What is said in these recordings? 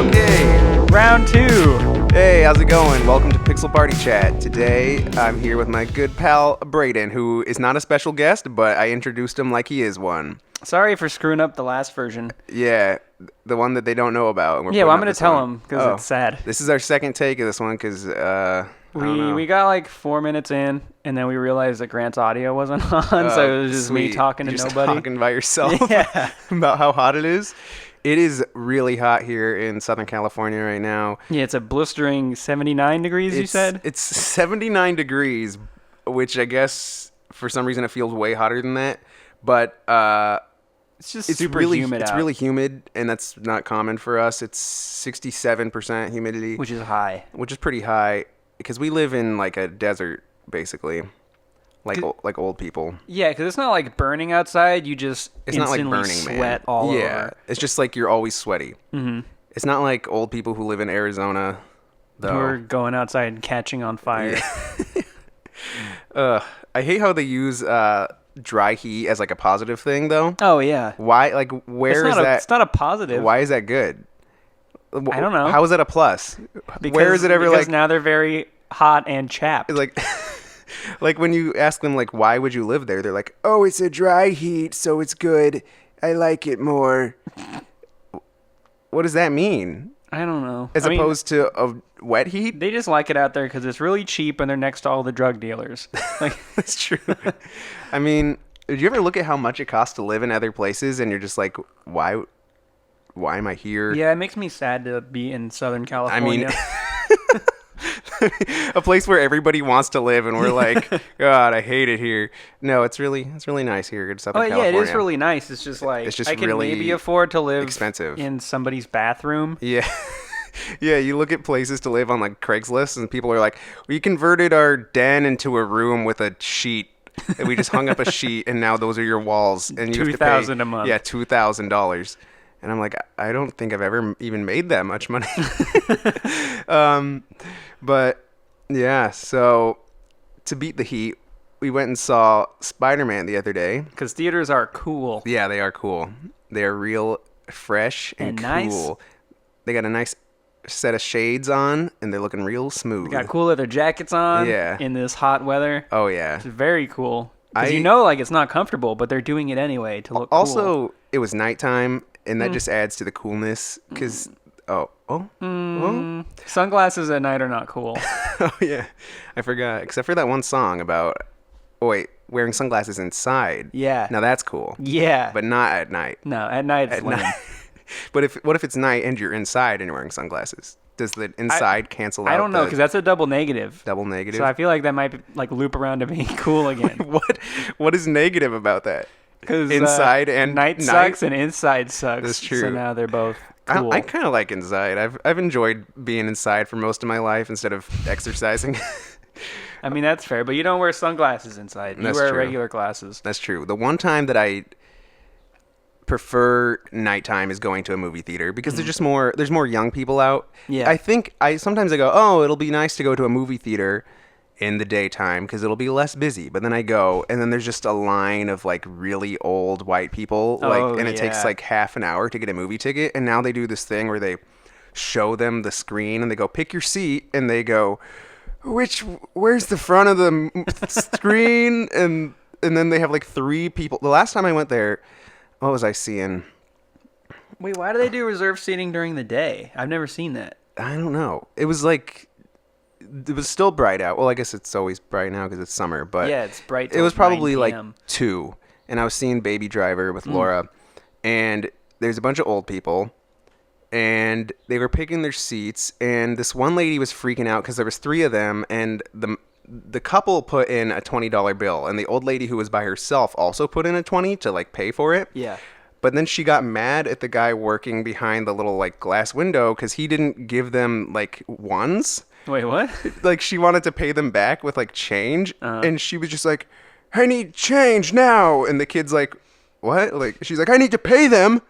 Okay. Round 2. Hey, how's it going? Welcome to Pixel Party Chat. Today, I'm here with my good pal, Brayden, who is not a special guest, but I introduced him like he is one. Sorry for screwing up the last version. Yeah, the one that they don't know about. I'm going to tell him because it's sad. This is our second take of this one because, we got like 4 minutes in, and then we realized that Grant's audio wasn't on, so it was just me talking to nobody. Talking by yourself Yeah. about how hot it is. It is really hot here in Southern California right now. Yeah, it's a blistering 79 degrees, you said? It's 79 degrees, which I guess for some reason it feels way hotter than that. But it's just super humid It's out. really humid, and that's not common for us. It's 67% humidity. Which is high. Which is pretty high, because we live in like a desert, basically. Like old people. Yeah, because it's not like burning outside. You just It's not like instantly burning, sweat man. all Yeah, over. it's just like you're always sweaty. Mm-hmm. It's not like old people who live in Arizona, though. Who are going outside and catching on fire. I hate how they use dry heat as like a positive thing, though. Oh, yeah. Why? Like, where is that? It's not a positive. Why is that good? I don't know. How is that a plus? Because, where is it ever because like now they're very hot and chapped. like like when you ask them like why would you live there? They're like, "Oh, it's a dry heat, so it's good. I like it more." What does that mean? I don't know. As opposed to a wet heat? They just like it out there because it's really cheap and they're next to all the drug dealers. Like, That's true. I mean, did you ever look at how much it costs to live in other places and you're just like, why am I here? yeah, it makes me sad to be in Southern California. A place where everybody wants to live and we're like, God, I hate it here. No, it's really nice here in Southern California. Yeah, it is really nice. It's just like It's just I can really maybe afford to live expensive. in somebody's bathroom. Yeah. Yeah, you look at places to live on like Craigslist and people are like, we converted our den into a room with a sheet. And we just hung up a sheet and now those are your walls and you have to pay $2,000 a month. Yeah, $2,000. And I'm like, I don't think I've ever even made that much money. But yeah, so to beat the heat, we went and saw Spider-Man the other day. Because theaters are cool. Yeah, they are cool. They are real fresh and cool. nice. They got a nice set of shades on, and they're looking real smooth. Got cool leather jackets on Yeah. in this hot weather. Oh, yeah. It's very cool. Because I- you know, like, it's not comfortable, but they're doing it anyway to look cool. Also, it was nighttime, and that just adds to the coolness, because... Oh, Sunglasses at night are not cool. oh, yeah. I forgot. Except for that one song about... Oh, wait. Wearing sunglasses inside. Yeah. Now, that's cool. Yeah. But not at night. No, at night it's lame. But what if it's night and you're inside and you're wearing sunglasses? Does the inside cancel out? I don't know, the because that's a double negative. double negative? So I feel like that might like loop around to being cool again. What is negative about that? Because Inside and night sucks and inside sucks. That's true. So now they're both cool. I kind of like inside. I've enjoyed being inside for most of my life instead of exercising. I mean, that's fair, but you don't wear sunglasses inside. You That's wear true. regular glasses. That's true. The one time that I prefer nighttime is going to a movie theater because there's more young people out. Yeah. I think sometimes I go, oh, it'll be nice to go to a movie theater in the daytime because it'll be less busy. But then I go, and then there's just a line of like really old white people, and it takes yeah. like half an hour to get a movie ticket. And now they do this thing where they show them the screen and they go, pick your seat, and they go, where's the front of the screen? And then they have like 3 people. The last time I went there, what was I seeing? Wait, why do they do reserved seating during the day? I've never seen that. I don't know. It was still bright out. Well, I guess it's always bright now because it's summer, but Yeah, it's bright it till was probably 9 like p.m. 2, and I was seeing Baby Driver with Laura, and there's a bunch of old people, and they were picking their seats, and this one lady was freaking out because there was 3 of them, and the couple put in a $20 bill, and the old lady who was by herself also put in a 20 to like pay for it. Yeah. But then she got mad at the guy working behind the little like glass window because he didn't give them like ones. Wait, what? Like she wanted to pay them back with like change, and she was just like, I need change now. And the kid's like, what? Like she's like, I need to pay them.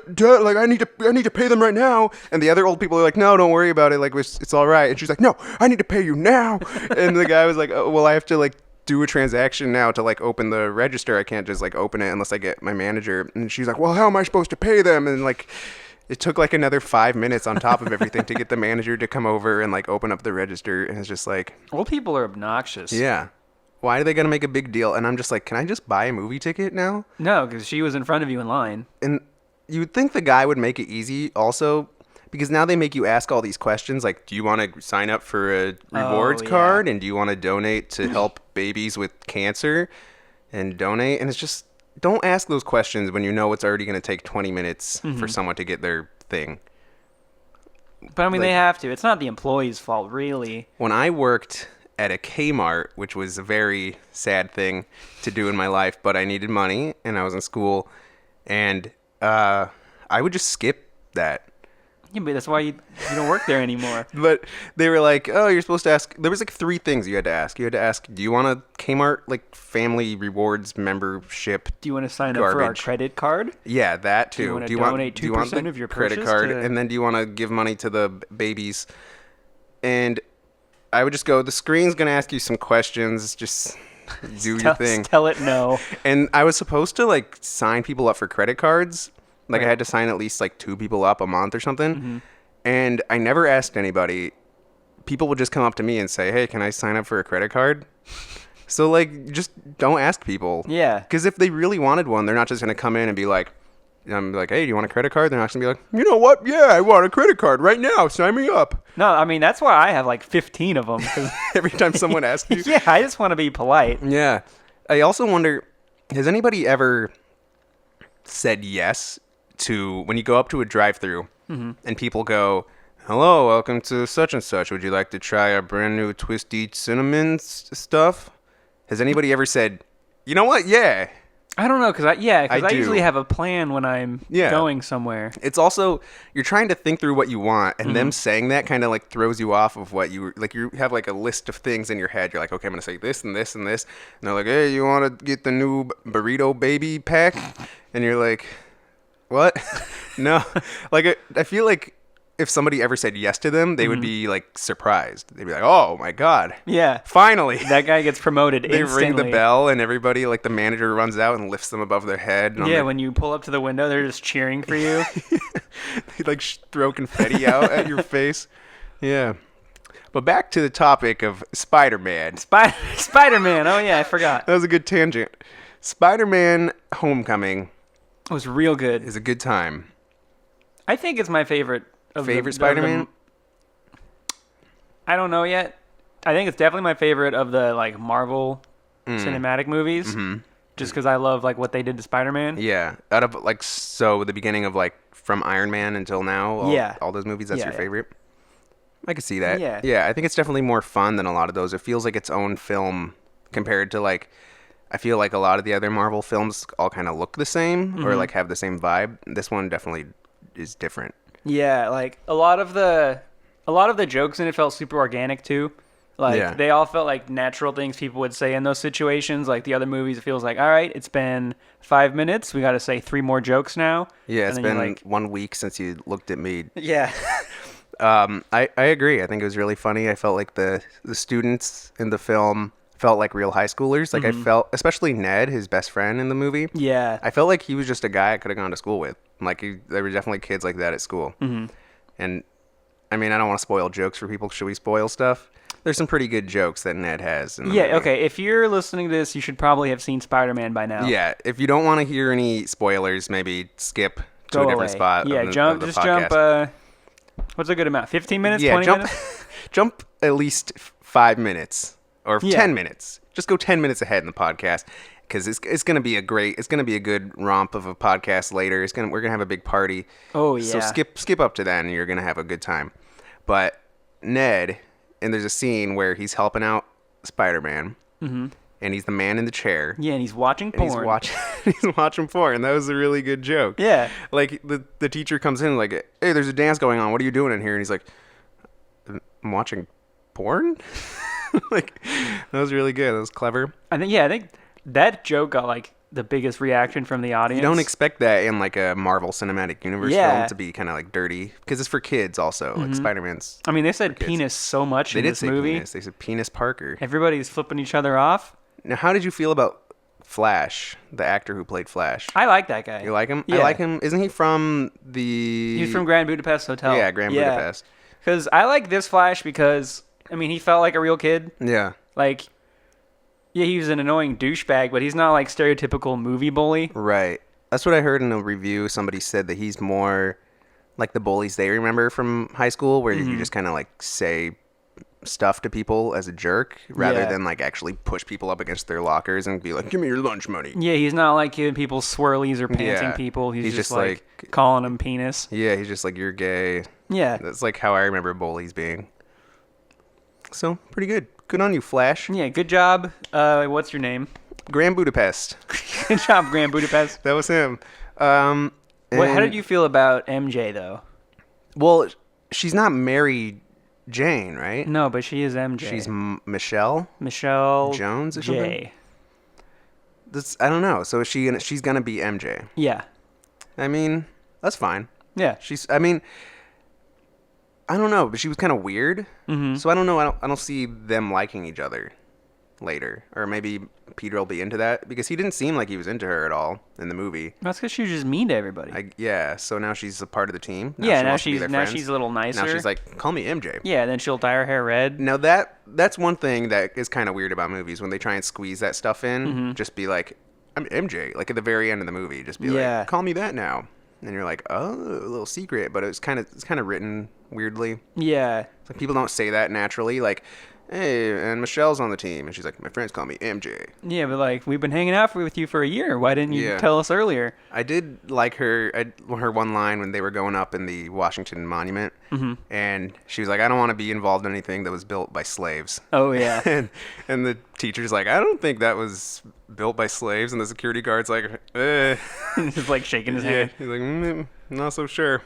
Like I need to pay them right now. And the other old people are like, no, don't worry about it. Like it's all right. And she's like, no, I need to pay you now. And the guy was like, oh, well, I have to like do a transaction now to like open the register. I can't just like open it unless I get my manager. And she's like, well, how am I supposed to pay them? And like, It took like another 5 minutes on top of everything to get the manager to come over and like open up the register. And it's just like, old people are obnoxious. yeah. Why are they going to make a big deal? And I'm just like, can I just buy a movie ticket now? No, because she was in front of you in line. And you would think the guy would make it easy also, because now they make you ask all these questions like, do you want to sign up for a rewards card? And do you want to donate to help babies with cancer and donate? And it's just, don't ask those questions when you know it's already going to take 20 minutes for someone to get their thing. But I mean, they have to. It's not the employee's fault, really. When I worked at a Kmart, which was a very sad thing to do in my life, but I needed money and I was in school, and I would just skip that. Yeah, but that's why you don't work there anymore. But they were like, oh, you're supposed to ask. There was like 3 things you had to ask. You had to ask, do you want a Kmart like family rewards membership? Do you want to sign up for our credit card? Yeah, that too. Do you want to donate 2% of your credit card? And then do you want to give money to the babies? And I would just go, the screen's going to ask you some questions. Just do your thing. Tell it no. And I was supposed to like sign people up for credit cards. Like, I had to sign at least, like, 2 people up a month or something. And I never asked anybody. People would just come up to me and say, hey, can I sign up for a credit card? So, like, just don't ask people. Yeah. Because if they really wanted one, they're not just going to come in and be like, I'm like, hey, do you want a credit card? They're not going to be like, you know what? Yeah, I want a credit card right now. Sign me up. No, I mean, that's why I have, like, 15 of them. Every time someone asks you. Yeah, I just want to be polite. Yeah. I also wonder, has anybody ever said yes to when you go up to a drive-thru and people go, hello, welcome to such and such. Would you like to try our brand new twisty cinnamon stuff? Has anybody ever said, you know what? Yeah. I don't know, because I do. usually have a plan when I'm going somewhere. It's also, you're trying to think through what you want, and them saying that kind of like throws you off of what you, like you have like a list of things in your head. You're like, okay, I'm going to say this and this and this. And they're like, hey, you want to get the new burrito baby pack? And you're like, what? No. Like, I feel like if somebody ever said yes to them, they would be like surprised. They'd be like, oh my God. Yeah. Finally. That guy gets promoted They instantly. ring the bell and everybody, like the manager runs out and lifts them above their head. And yeah, when you pull up to the window, they're just cheering for you. They like throw confetti out at your face. Yeah. But back to the topic of Spider-Man. Spider-Man. Oh yeah, I forgot. That was a good tangent. Spider-Man Homecoming. It was real good. Is a good time. I think it's my favorite. Favorite Spider-Man? I don't know yet. I think it's definitely my favorite of the like Marvel cinematic movies. Just because I love like what they did to Spider-Man. Yeah. Out of like, so the beginning of like from Iron Man until now, all those movies, that's your favorite? I can see that. Yeah. Yeah, I think it's definitely more fun than a lot of those. It feels like its own film compared to like, I feel like a lot of the other Marvel films all kind of look the same or like have the same vibe. This one definitely is different. Yeah, like a lot of the jokes in it felt super organic too. Like they all felt like natural things people would say in those situations. Like the other movies, it feels like, all right, it's been 5 minutes. We got to say 3 more jokes now. Yeah, it's been like 1 week since you looked at me. Yeah. I agree. I think it was really funny. I felt like the students in the film felt like real high schoolers. Like I felt, especially Ned, his best friend in the movie. Yeah. I felt like he was just a guy I could have gone to school with. Like there were definitely kids like that at school. And I mean, I don't want to spoil jokes for people. Should we spoil stuff? There's some pretty good jokes that Ned has. In the movie. Okay. If you're listening to this, you should probably have seen Spider-Man by now. Yeah. If you don't want to hear any spoilers, maybe skip to a different spot. Yeah, jump. What's a good amount? 15 minutes? Yeah, 20 minutes? Jump at least 5 minutes or 10 minutes. Just go 10 minutes ahead in the podcast because it's gonna be a good romp of a podcast later. We're gonna have a big party. Oh yeah. So skip up to that and you're gonna have a good time. But Ned, and there's a scene where he's helping out Spider-Man. And he's the man in the chair. Yeah, and he's watching porn. He's watching porn. That was a really good joke. Yeah. Like, the teacher comes in like, hey, there's a dance going on. What are you doing in here? And he's like, I'm watching porn? Like, that was really good. That was clever. I think that joke got, like, the biggest reaction from the audience. You don't expect that in, like, a Marvel Cinematic Universe film to be kind of, like, dirty. Because it's for kids also. Like, Spider-Man's I mean, they said penis so much in this movie. Penis. They said penis Parker. Everybody's flipping each other off. Now, how did you feel about Flash, the actor who played Flash. I like that guy. You like him? Yeah. I like him. Isn't he from the... He's from Grand Budapest Hotel. Yeah, Grand Budapest. Because I like this Flash because, I mean, he felt like a real kid. Yeah. Like, yeah, he was an annoying douchebag, but he's not like stereotypical movie bully. Right. That's what I heard in a review. Somebody said that he's more like the bullies they remember from high school, where you just kind of like say stuff to people as a jerk rather than like actually push people up against their lockers and be like, give me your lunch money. Yeah, he's not like giving people swirlies or pantsing Yeah. people. He's just like calling them penis. Yeah, he's just like, you're gay. Yeah. That's like how I remember bullies being. So, pretty good. Good on you, Flash. Yeah, good job. What's your name? Grand Budapest. Good job, Grand Budapest. That was him. How And- did you feel about MJ, though? Well, she's not Mary Jane, right? No, but she is MJ. She's Michelle Michelle Jones or J. something? I don't know. So she's gonna be MJ. Yeah. I mean, that's fine. Yeah. I mean, I don't know, but she was kind of weird. Mm-hmm. So I don't know. I don't see them liking each other later, or maybe Peter will be into that because he didn't seem like he was into her at all in the movie. That's because she was just mean to everybody. Yeah. So now she's a part of the team. Now wants to be their friends. she's a little nicer. Now she's like, call me MJ. Yeah, then she'll dye her hair red. Now that's one thing that is kind of weird about movies when they try and squeeze that stuff in. Mm-hmm. Just be like, I'm MJ. Like at the very end of the movie, just be Yeah. like, call me that now. And you're like, oh, a little secret, but it's kind of written weirdly. Yeah. It's like people don't say that naturally. Like, hey, and Michelle's on the team, and she's like, my friends call me MJ. Yeah, but like we've been hanging out with you for a year. Why didn't you Yeah. tell us earlier? I did like her one line when they were going up in the Washington Monument, and she was like, I don't want to be involved in anything that was built by slaves. Oh yeah. and the teacher's like, I don't think that was built by slaves, and the security guard's like, Just like shaking his yeah. head. He's like, not so sure.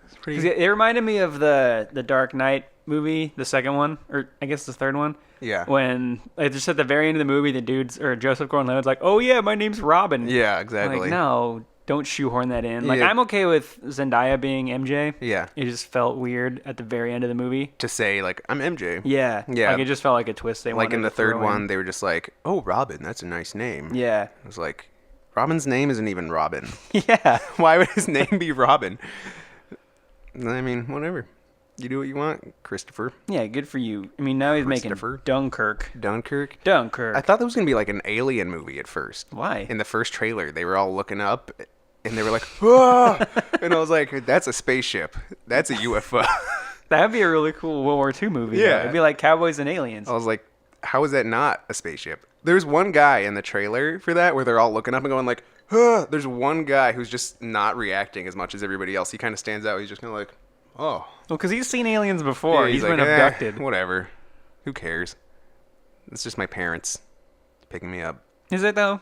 It's pretty. 'Cause it reminded me of the Dark Knight movie, the second one, or I guess the third one. Yeah. When like just at the very end of the movie, the dudes or Joseph Gordon-Levitt's like, "Oh yeah, my name's Robin." Yeah, I'm exactly. like, no, don't shoehorn that in. Like Yeah. I'm okay with Zendaya being MJ. Yeah. It just felt weird at the very end of the movie. To say like, I'm MJ. Yeah. Yeah. Like it just felt like a twist they Like wanted in the to third throw one, in. they were just like, oh, Robin, that's a nice name. Yeah. It was like, Robin's name isn't even Robin. Yeah. Why would his name be Robin? I mean, whatever. You do what you want, Christopher. Yeah, good for you. I mean, now he's making Christopher. Dunkirk. Dunkirk. Dunkirk. I thought that was going to be like an alien movie at first. Why? In the first trailer, they were all looking up and they were like, ah! And I was like, that's a spaceship. That's a UFO. That would be a really cool World War II movie. Yeah. Though. It'd be like Cowboys and Aliens. I was like, how is that not a spaceship? There's one guy in the trailer for that where they're all looking up and going like, ah! There's one guy who's just not reacting as much as everybody else. He kind of stands out. He's just kind of like, oh. Well, because he's seen aliens before. Yeah, he's like, been abducted. Whatever. Who cares? It's just my parents picking me up. Is it though?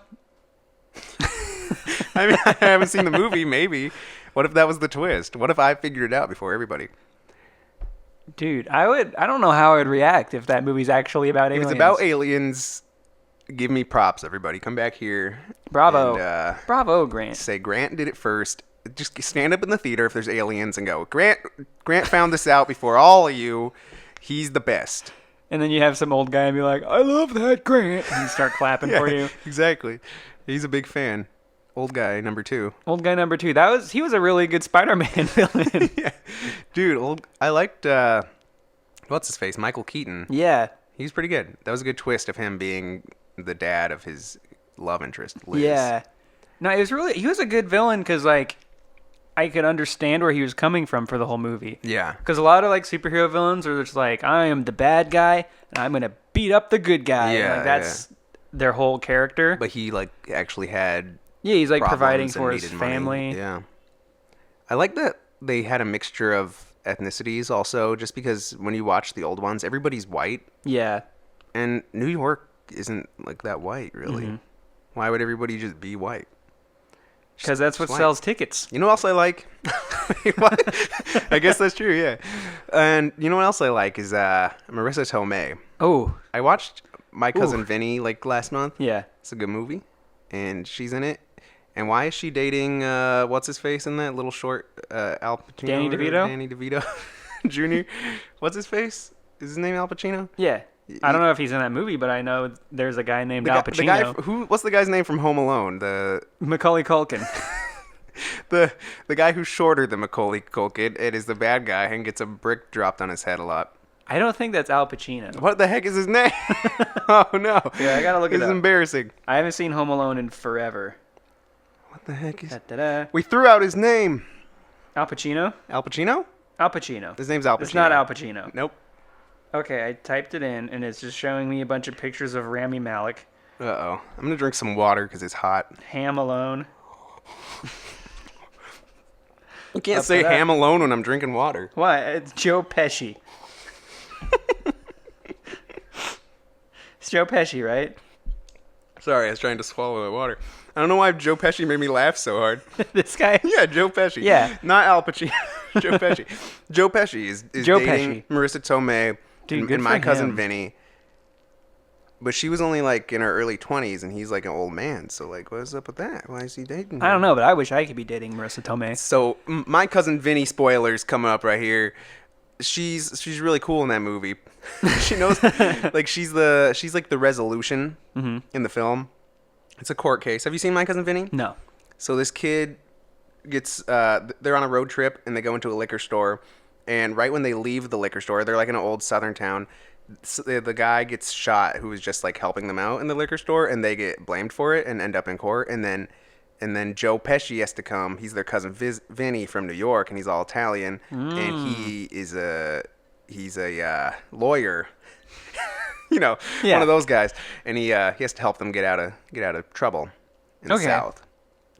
I mean, I haven't seen the movie, maybe. What if that was the twist? What if I figured it out before everybody? Dude, I don't know how I would react if that movie's actually about If aliens. it's about aliens, give me props, everybody. Come back here. Bravo. And, Bravo, Grant. say Grant did it first. Just stand up in the theater if there's aliens and go, Grant found this out before all of you. He's the best. And then you have some old guy and be like, I love that Grant. And you start clapping for you. Exactly. He's a big fan. Old guy, number 2. Old guy number 2. He was a really good Spider-Man villain. Yeah. Dude, I liked, what's his face? Michael Keaton. Yeah. He's pretty good. That was a good twist of him being the dad of his love interest, Liz. Yeah. No, he was a good villain because, like, I could understand where he was coming from for the whole movie. Yeah. Because a lot of, like, superhero villains are just like, I am the bad guy, and I'm going to beat up the good guy. Yeah, Like, that's their whole character. But he, like, actually had Yeah, he's, like, providing problems and for his needed money. family. Yeah. I like that they had a mixture of ethnicities also, just because when you watch the old ones, everybody's white. Yeah. And New York isn't, like, that white, really. Mm-hmm. Why would everybody just be white? Because that's what It's white. sells tickets. You know what else I like? What? I guess that's true, yeah. And you know what else I like is Marissa Tomei. Oh, I watched My Cousin Vinny like last month. yeah. It's a good movie, and she's in it. And why is she dating what's his face in that little short Al Pacino? Danny DeVito? Danny DeVito Jr. What's his face? Is his name Al Pacino? Yeah. I don't know if he's in that movie, but I know there's a guy named Al Pacino. What's the guy's name from Home Alone? Macaulay Culkin. The guy who's shorter than Macaulay Culkin and is the bad guy and gets a brick dropped on his head a lot. I don't think that's Al Pacino. What the heck is his name? Oh no. Yeah, I gotta look it up. This is embarrassing. I haven't seen Home Alone in forever. What the heck is? Da-da-da. We threw out his name. Al Pacino? Al Pacino? Al Pacino. His name's Al Pacino. It's not Al Pacino. Nope. Okay, I typed it in, and it's just showing me a bunch of pictures of Rami Malek. Uh-oh. I'm gonna drink some water because it's hot. Ham Alone. You can't say ham alone when I'm drinking water. Why? It's Joe Pesci. It's Joe Pesci, right? Sorry, I was trying to swallow the water. I don't know why Joe Pesci made me laugh so hard. This guy? Yeah, Joe Pesci. Yeah. Not Al Pacino. Joe Pesci. Joe Pesci is Joe dating Pesci. Marissa Tomei Dude, good and for My Cousin him. Vinny. But she was only like in her early 20s and he's like an old man. So like, what's up with that? Why is he dating her? I don't know, but I wish I could be dating Marissa Tomei. So My Cousin Vinny spoilers coming up right here. She's really cool in that movie. She knows like she's like the resolution in the film. It's a court case. Have you seen My Cousin Vinny? No. So this kid gets they're on a road trip and they go into a liquor store, and right when they leave the liquor store, they're like in an old southern town. So the guy gets shot who was just like helping them out in the liquor store, and they get blamed for it and end up in court. And then Joe Pesci has to come. He's their cousin Vinny from New York, and he's all Italian, and he's a lawyer. You know, Yeah. one of those guys, and he has to help them get out of trouble in the South.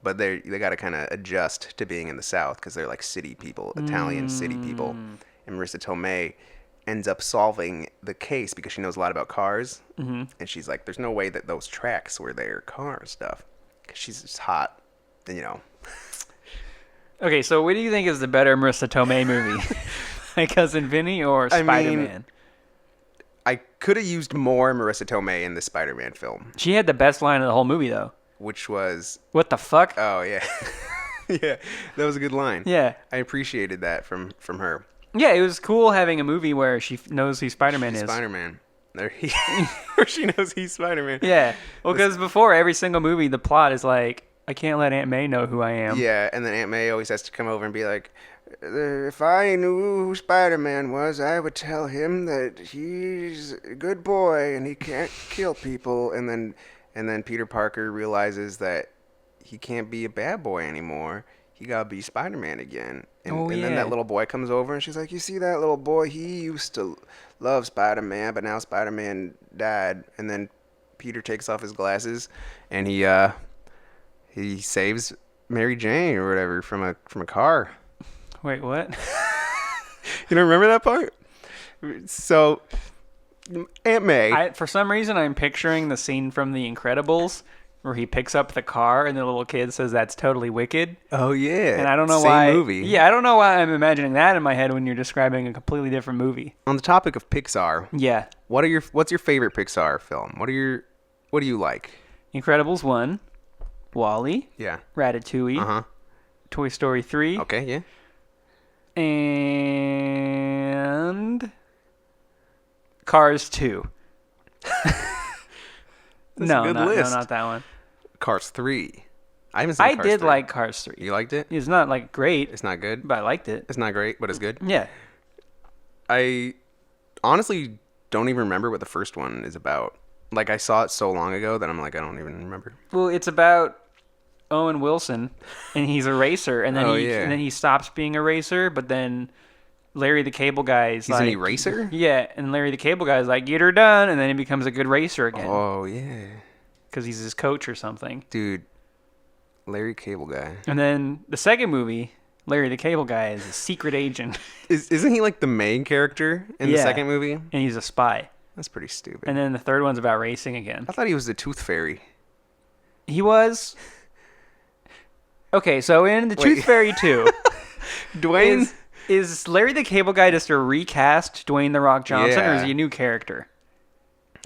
But they got to kind of adjust to being in the South because they're like city people, Italian city people. And Marissa Tomei ends up solving the case because she knows a lot about cars, and she's like, "There's no way that those tracks were their car stuff," because she's just hot, and you know. Okay, so what do you think is the better Marissa Tomei movie? My Cousin Vinny or Spider-Man? I could have used more Marissa Tomei in the Spider-Man film, She had the best line of the whole movie, though. which was, What the fuck? oh yeah, yeah, that was a good line. Yeah. I appreciated that from her. Yeah, it was cool having a movie where she knows who Spider-Man is. Spider-Man. Or she knows he's Spider-Man. Yeah. Well, because before every single movie, the plot is like, I can't let Aunt May know who I am. Yeah, and then Aunt May always has to come over and be like, if I knew who Spider-Man was, I would tell him that he's a good boy and he can't kill people. And then Peter Parker realizes that he can't be a bad boy anymore. He gotta be Spider-Man again. And then that little boy comes over and she's like, you see that little boy? He used to love Spider-Man, but now Spider-Man died. And then Peter takes off his glasses and he saves Mary Jane or whatever from a car. Wait, what? You don't remember that part? So Aunt May. For some reason, I'm picturing the scene from The Incredibles where he picks up the car and the little kid says that's totally wicked. Oh yeah. And I don't know Same why. movie. Yeah, I don't know why I'm imagining that in my head when you're describing a completely different movie. On the topic of Pixar, Yeah. what's your favorite Pixar film? What do you like? Incredibles 1, Wall-E, Yeah. Ratatouille, Uh-huh. Toy Story 3, Okay, yeah. and Cars 2. No, a good no, list. not that one. Cars 3. I haven't seen I Cars did 3. like Cars 3. You liked it? It's not like great, It's not good. but I liked it. It's not great, but it's good. Yeah. I honestly don't even remember what the first one is about. Like I saw it so long ago that I'm like I don't even remember. Well, it's about Owen Wilson, and he's a racer, and then and then he stops being a racer, but then Larry the Cable Guy's He's like, an eraser? Yeah, and Larry the Cable Guy's like, get her done, and then he becomes a good racer again Oh yeah. because he's his coach or something. Dude. Larry Cable Guy. And then the second movie, Larry the Cable Guy is a secret agent, Isn't he like the main character in the Yeah. second movie? and he's a spy. That's pretty stupid. And then the third one's about racing again. I thought he was the Tooth Fairy. He was... Okay, so in the Wait. Tooth Fairy 2... Dwayne. Is Larry the Cable Guy just a recast Dwayne The Rock Johnson, or is Yeah. he a new character?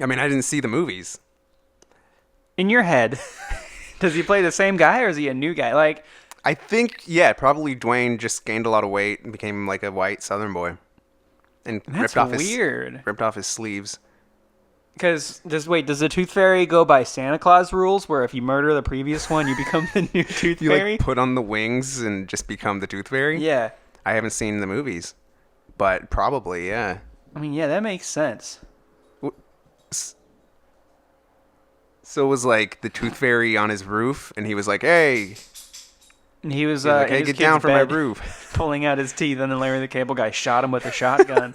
I mean, I didn't see the movies. In your head, does he play the same guy, or is he a new guy? Like, I think, yeah, probably Dwayne just gained a lot of weight and became like a white Southern boy, and that's ripped off weird. his sleeves. Because does the Tooth Fairy go by Santa Claus rules, where if you murder the previous one, you become the new Tooth You Fairy? like put on the wings and just become the Tooth Fairy? Yeah. I haven't seen the movies, but probably, yeah. I mean, yeah, that makes sense. So it was like the Tooth Fairy on his roof, and he was like, "Hey," And he was like, in "Hey, his get down kid's from my bed, roof." pulling out his teeth, and then Larry the Cable Guy shot him with a shotgun.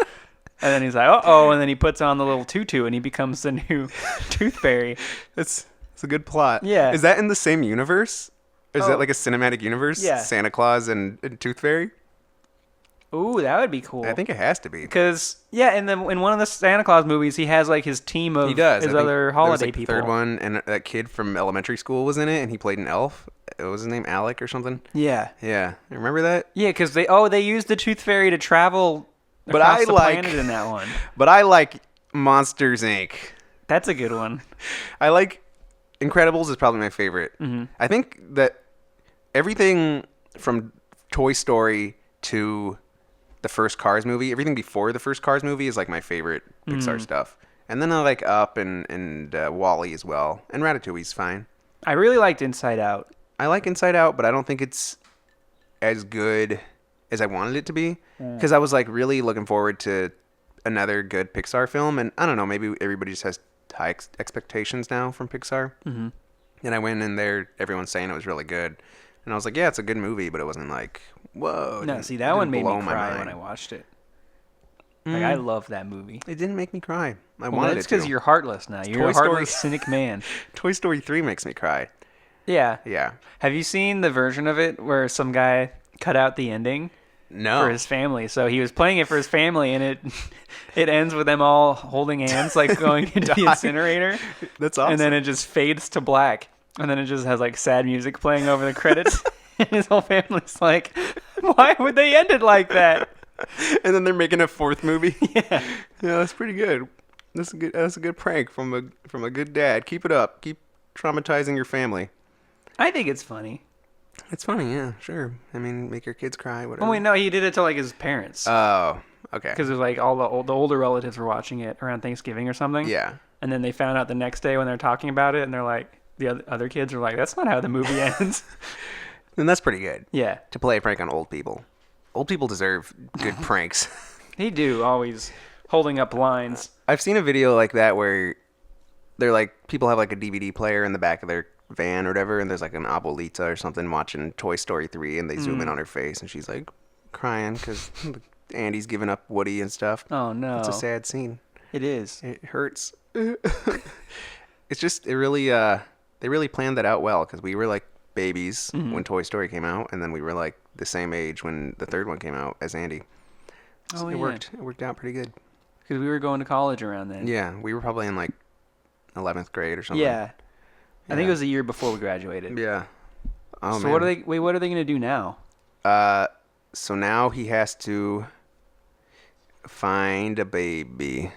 And then he's like, uh-oh, and then he puts on the little tutu, and he becomes the new Tooth Fairy. It's a good plot. Yeah. Is that in the same universe? Or is Oh. that like a cinematic universe? Yeah. Santa Claus and Tooth Fairy? Ooh, that would be cool. I think it has to be. Because, yeah, in one of the Santa Claus movies, he has, like, his team of He does. his I think other there was, holiday like, the people. third one, and that kid from elementary school was in it, and he played an elf. What was his name? Alec or something? Yeah. Yeah. Remember that? Yeah, because they used the Tooth Fairy to travel But across I the like- planet in that one. But I like Monsters, Inc. That's a good one. I like Incredibles is probably my favorite. Mm-hmm. I think that everything from Toy Story to the first Cars movie, everything before the first Cars movie is like my favorite Pixar stuff. And then I like Up and Wall-E as well. And Ratatouille's fine. I really liked Inside Out. I like Inside Out, but I don't think it's as good as I wanted it to be. Because I was like really looking forward to another good Pixar film. And I don't know, maybe everybody just has high expectations now from Pixar. Mm-hmm. And I went in there, everyone's saying it was really good. And I was like, yeah, it's a good movie, but it wasn't like, whoa. No, see, that one made me cry when I watched it. Like, I love that movie. It didn't make me cry. I Well, wanted that's it to. because you're heartless now. You're Toy a Story. heartless, cynic man. Toy Story 3 makes me cry. Yeah. Yeah. Have you seen the version of it where some guy cut out the ending No. for his family? So he was playing it for his family, and it ends with them all holding hands, like going into the incinerator. That's awesome. And then it just fades to black. And then it just has like sad music playing over the credits. And his whole family's like, why would they end it like that? And then they're making a fourth movie. Yeah. That's pretty good. That's a good prank from a good dad. Keep it up. Keep traumatizing your family. I think it's funny. It's funny, yeah, sure. I mean, make your kids cry, whatever. Oh, wait, no, he did it to like his parents. Oh, okay. Because it was like all the older relatives were watching it around Thanksgiving or something. Yeah. And then they found out the next day when they're talking about it, and they're like, the other kids are like, that's not how the movie ends. And that's pretty good. Yeah. To play a prank on old people. Old people deserve good pranks. They do, always holding up lines. I've seen a video like that where they're like, people have like a DVD player in the back of their van or whatever, and there's like an abuelita or something watching Toy Story 3, and they zoom in on her face, and she's like crying because Andy's giving up Woody and stuff. Oh, no. It's a sad scene. It is. It hurts. It's just, they really planned that out well, because we were like babies when Toy Story came out, and then we were like the same age when the third one came out as Andy. So Oh, it yeah. worked out pretty good. Because we were going to college around then. Yeah, we were probably in like 11th grade or something. Yeah. I think it was a year before we graduated. Yeah. Oh, So man. what are they going to do now? So now he has to find a baby.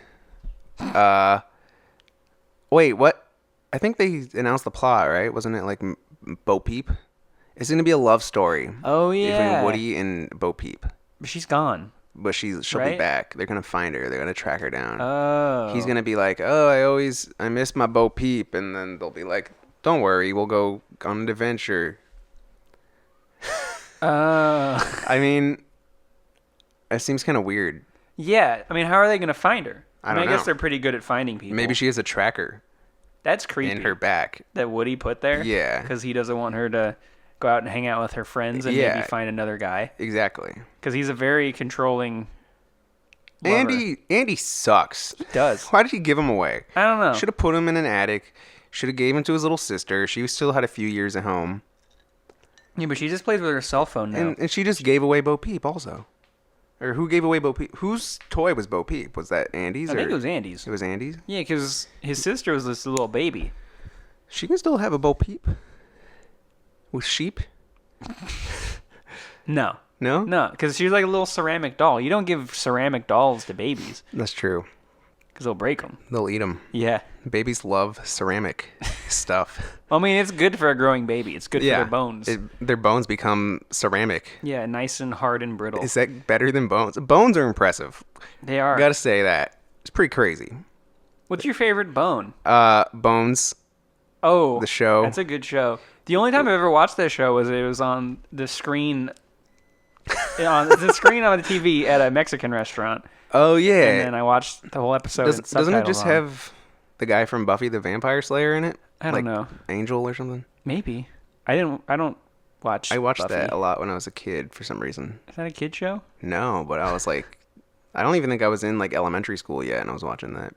Wait, what? I think they announced the plot, right? Wasn't it like Bo Peep? It's going to be a love story Oh, yeah. between Woody and Bo Peep. But she's gone. But she'll be Right? back. They're going to find her. They're going to track her down. Oh. He's going to be like, oh, I miss my Bo Peep. And then they'll be like, don't worry, we'll go on an adventure. Oh. I mean, it seems kind of weird. Yeah. I mean, how are they going to find her? I don't guess know. they're pretty good at finding people. Maybe she has a tracker That's creepy. in her back. That Woody put there? Yeah. Because he doesn't want her to go out and hang out with her friends and Yeah. maybe find another guy. Exactly. Because he's a very controlling lover. Andy sucks. He does. Why did he give him away? I don't know. Should have put him in an attic. Should have gave him to his little sister. She still had a few years at home. Yeah, but she just plays with her cell phone now. And she just gave away Bo Peep also. Or who gave away Bo Peep? Whose toy was Bo Peep? Was that Andy's? I think or- it was Andy's. It was Andy's? Yeah, because his sister was this little baby. She can still have a Bo Peep? With sheep? No. No? No, because she's like a little ceramic doll. You don't give ceramic dolls to babies That's true. because they'll break them. They'll eat them. Yeah. Babies love ceramic stuff. I mean, it's good for a growing baby. It's good for their bones. Their bones become ceramic. Yeah, nice and hard and brittle. Is that better than bones? Bones are impressive. They are. Gotta say that. It's pretty crazy. What's your favorite Bone? Bones. Oh, The show. That's a good show. The only time I've ever watched that show was it was on the screen, on the TV at a Mexican restaurant. Oh yeah. And then I watched the whole episode. Doesn't it just have the guy from Buffy the Vampire Slayer in it? I don't know. Angel or something? Maybe. I don't watch. I watched Buffy. that a lot when I was a kid for some reason. Is that a kid show? No, but I was like, I don't even think I was in like elementary school yet, and I was watching that.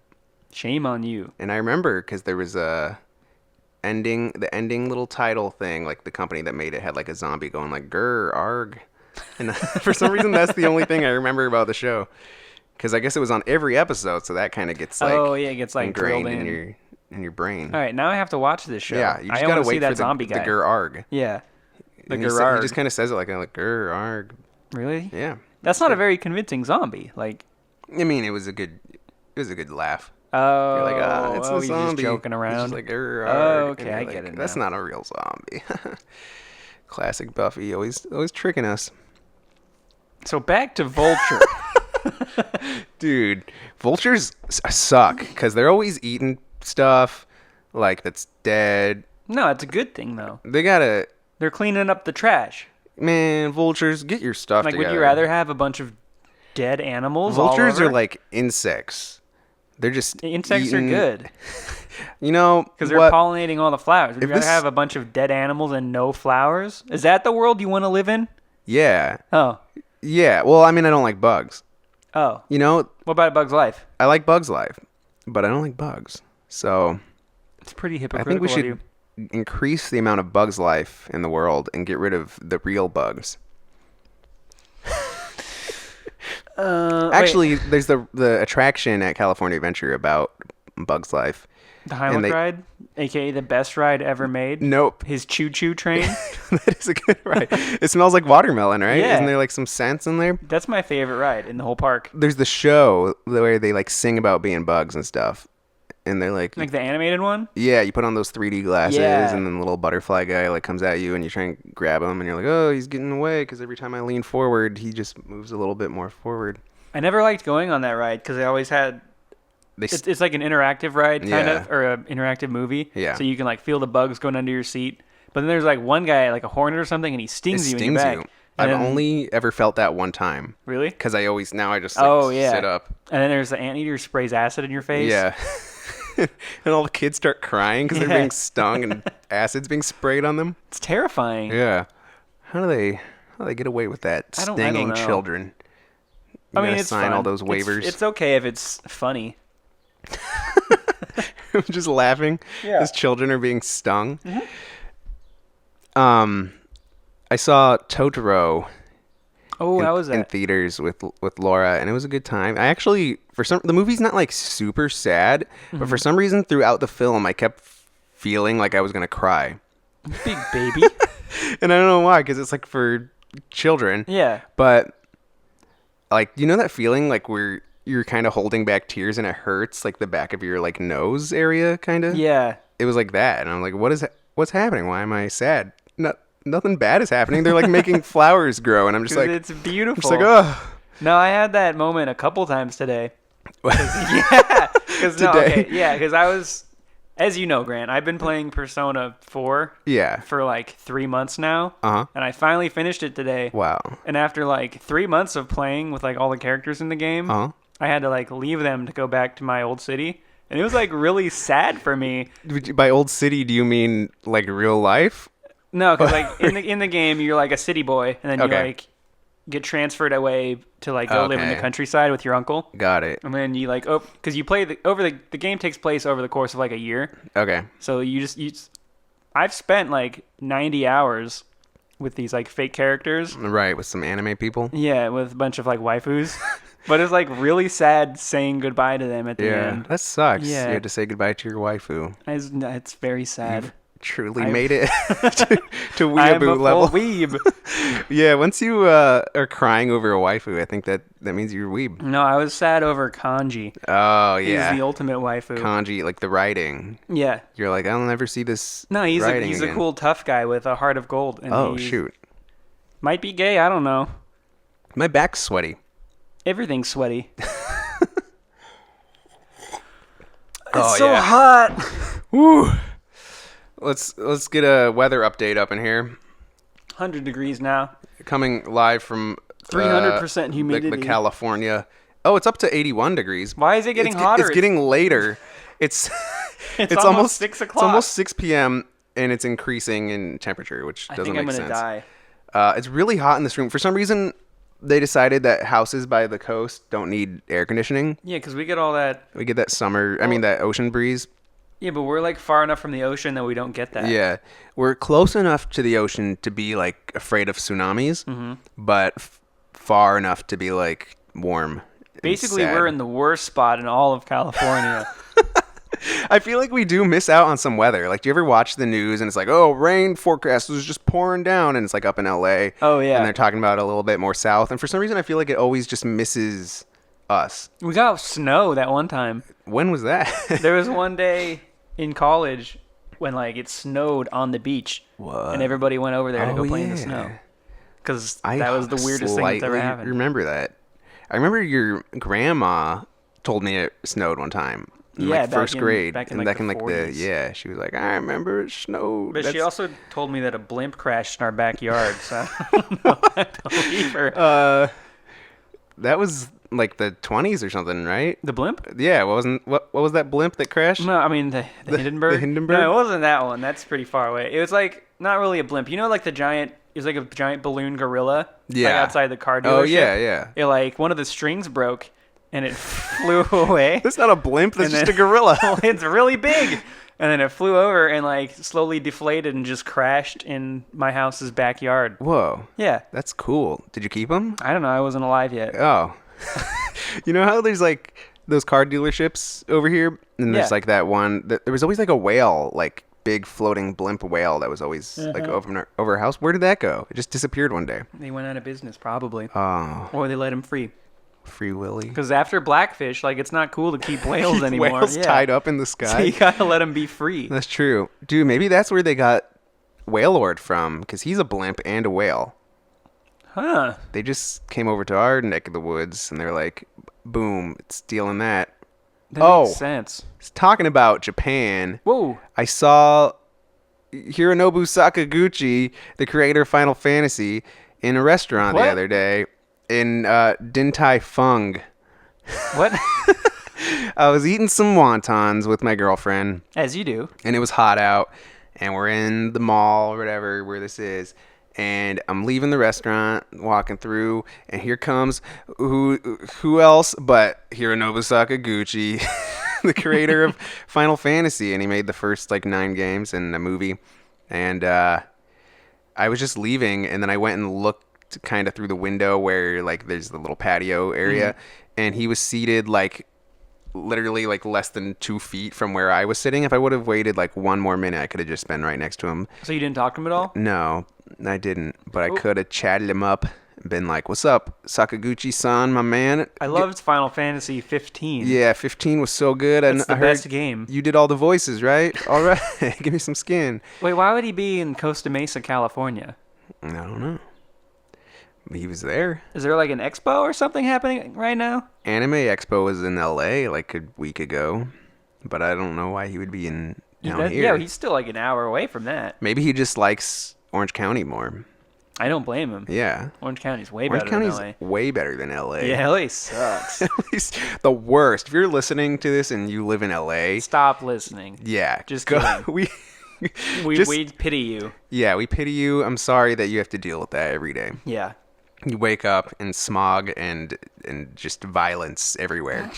Shame on you. And I remember because there was the ending little title thing, like the company that made it had like a zombie going like grr arg, and for some reason that's the only thing I remember about the show. Because I guess it was on every episode, so that kind of gets like it gets like ingrained drilled in your brain. All right, now I have to watch this show. Yeah, you just I gotta wanna see wait that for zombie the guy. grr arg. Yeah, the And grr he just kind of says it like grr arg. Really? Yeah. That's not a very convincing zombie. Like, I mean, it was a good laugh. oh, You're like, it's a he's zombie. just joking around. He's just like, grr arg. Oh, And okay, you're I like, get it That's now. not a real zombie. Classic Buffy, always tricking us. So back to Vulture. Dude, vultures suck because they're always eating stuff like that's dead. No, it's a good thing though. They gotta, They're cleaning up the trash. man, vultures, get your stuff Like, together. would you rather have a bunch of dead animals? all Vultures are over? like insects. They're just Insects are eating- good You know, because they're what? pollinating all the flowers. Would If you rather this- have a bunch of dead animals and no flowers? Is that the world you want to live in? Yeah, Oh, yeah. Well, I mean, I don't like bugs. oh. You know, What about Bug's Life? I like Bugs Life, but I don't like bugs. So It's pretty I hypocritical think we of should you. increase the amount of Bugs Life in the world and get rid of the real bugs. Wait, Actually, there's the attraction at California Adventure about Bugs Life. the and Heimlich they- ride, aka the best ride ever made. Nope. His choo-choo train. That is a good ride. It smells like watermelon, right? Yeah. Isn't there like some scents in there? That's my favorite ride in the whole park. There's the show where they like sing about being bugs and stuff. And they're like, Like the animated one. yeah, you put on those 3D glasses Yeah. and then the little butterfly guy like comes at you and you try and grab him and you're like, oh, he's getting away because every time I lean forward, he just moves a little bit more forward. I never liked going on that ride because I always had. It's like an interactive ride, kind Yeah. of, or an interactive movie. Yeah. So you can like feel the bugs going under your seat. But then there's like one guy, like a hornet or something, and he stings you in your back. I've And then- only ever felt that one time Really? because I just like, Oh yeah. sit up. And then there's the anteater who sprays acid in your face. Yeah. And all the kids start crying because they're Yeah. being stung and acid's being sprayed on them. It's terrifying. Yeah. How do they get away with that? I don't Stinging know. children. I You mean, gotta it's sign fun. all those waivers. It's okay if it's funny. Just laughing Yeah. as children are being stung. I saw Totoro Oh, how was in that? theaters with Laura, and it was a good time. I actually, the movie's not like super sad, but Mm-hmm. for some reason throughout the film, I kept feeling like I was gonna cry, Big baby. and I don't know why, because it's like for children. Yeah. But like, you know that feeling like where you're kind of holding back tears and it hurts, like the back of your like nose area, kind of. Yeah. It was like that, and I'm like, what's happening? Why am I sad? Nothing bad is happening. They're like making flowers grow, and I'm just 'Cause like, it's beautiful. just like, oh. No, I had that moment a couple times today. Yeah. Because I was, as you know, Grant, I've been playing Persona 4 Yeah. for like 3 months now. Uh-huh. And I finally finished it today. Wow. And after like 3 months of playing with like all the characters in the game, Uh-huh. I had to like leave them to go back to my old city. And it was like really sad for me. By old city, do you mean like real life? No, because like in the game, you're like a city boy, and then you Okay. like get transferred away to like go live in the Okay. countryside with your uncle. Got it. And then you like, because you play the game takes place over the course of like a year. Okay. So I've spent like 90 hours with these like fake characters. Right, with some anime people. Yeah, with a bunch of like waifus. But it's like really sad saying goodbye to them at the Yeah, end. that sucks. Yeah. You had to say goodbye to your waifu. It's very sad. Truly I've- made it to I'm a weeaboo full level. weeb. Yeah, once you are crying over a waifu, I think that means you're weeb. No, I was sad over Kanji. Oh He's yeah, the ultimate waifu. kanji, like the writing. Yeah. You're like, I'll never see this. No, he's writing a again. cool tough guy with a heart of gold. And Oh he shoot, might be gay. I don't know. my back's sweaty. Everything's sweaty. It's so hot. Woo. Let's get a weather update up in here. 100 degrees now. Coming live from 300% humidity. The California. Oh, it's up to 81 degrees. Why is it getting hotter? It's getting later. It's almost 6 o'clock. It's almost 6 p.m. and it's increasing in temperature, which doesn't make sense. I think I'm gonna die. It's really hot in this room. For some reason, they decided that houses by the coast don't need air conditioning. Yeah, because we get all that. We get that that ocean breeze. Yeah, but we're like far enough from the ocean that we don't get that. Yeah, we're close enough to the ocean to be like afraid of tsunamis, but far enough to be like warm. Basically, we're in the worst spot in all of California. I feel like we do miss out on some weather. Like, do you ever watch the news and it's like, oh, rain forecast is just pouring down, and it's like up in LA. Oh, yeah. And they're talking about it a little bit more south. And for some reason, I feel like it always just misses us. We got snow that one time. When was that? There was one day in college when like it snowed on the beach. What? And everybody went over there to go play in the snow. Because that was the weirdest thing that's ever happened. I remember that. I remember your grandma told me it snowed one time. In like first grade. Back in the 40s. Yeah, she was like, I remember it snowed. But she also told me that a blimp crashed in our backyard, so I don't know if I believe her. That was like the 20s or something, right? The blimp? Yeah, what was that blimp that crashed? No, I mean the Hindenburg. The Hindenburg? No, it wasn't that one. That's pretty far away. It was like not really a blimp. You know, like it was like a giant balloon gorilla. Yeah. Like outside the car dealership. Oh yeah. It like one of the strings broke and it flew away. That's not a blimp. That's just a gorilla. It's really big. And then it flew over and like slowly deflated and just crashed in my house's backyard. Whoa. Yeah. That's cool. Did you keep them? I don't know. I wasn't alive yet. Oh. You know how there's like those car dealerships over here? And there's like that one. There was always like a whale, like big floating blimp whale that was always like over our house. Where did that go? It just disappeared one day. They went out of business probably. Oh. Or they let him free. Free Willy. Because after Blackfish, like it's not cool to keep whales anymore. Whales tied up in the sky. So you gotta let them be free. That's true. Dude, maybe that's where they got Whalelord from, because he's a blimp and a whale. Huh. They just came over to our neck of the woods, and they're like, boom, it's stealing that. That makes sense. Talking about Japan. Whoa. I saw Hironobu Sakaguchi, the creator of Final Fantasy, in a restaurant the other day in Din Tai Fung. What? I was eating some wontons with my girlfriend. As you do. And it was hot out, and we're in the mall or whatever, where this is. And I'm leaving the restaurant, walking through, and here comes who else but Hironobu Sakaguchi, the creator of Final Fantasy, and he made the first like 9 games and a movie. And I was just leaving, and then I went and looked kind of through the window where like there's the little patio area, and he was seated like literally like less than 2 feet from where I was sitting. If I would have waited like one more minute, I could have just been right next to him. So you didn't talk to him at all? No, I didn't. But I could have chatted him up and been like, "What's up, Sakaguchi-san, my man?" I loved Final Fantasy 15. Yeah, 15 was so good. It's the I heard best game. You did all the voices, right? All right, give me some skin. Wait, why would he be in Costa Mesa, California? I don't know. He was there. Is there like an expo or something happening right now? Anime Expo was in LA like a week ago, but I don't know why he would be in down here. Yeah, he's still like an hour away from that. Maybe he just likes Orange County more. I don't blame him. Yeah. Orange County's way better than LA. Way better than LA. Yeah, LA sucks. LA's the worst. If you're listening to this and you live in LA, stop listening. Yeah. Just kidding. We pity you. Yeah, we pity you. I'm sorry that you have to deal with that every day. Yeah. You wake up in smog and just violence everywhere.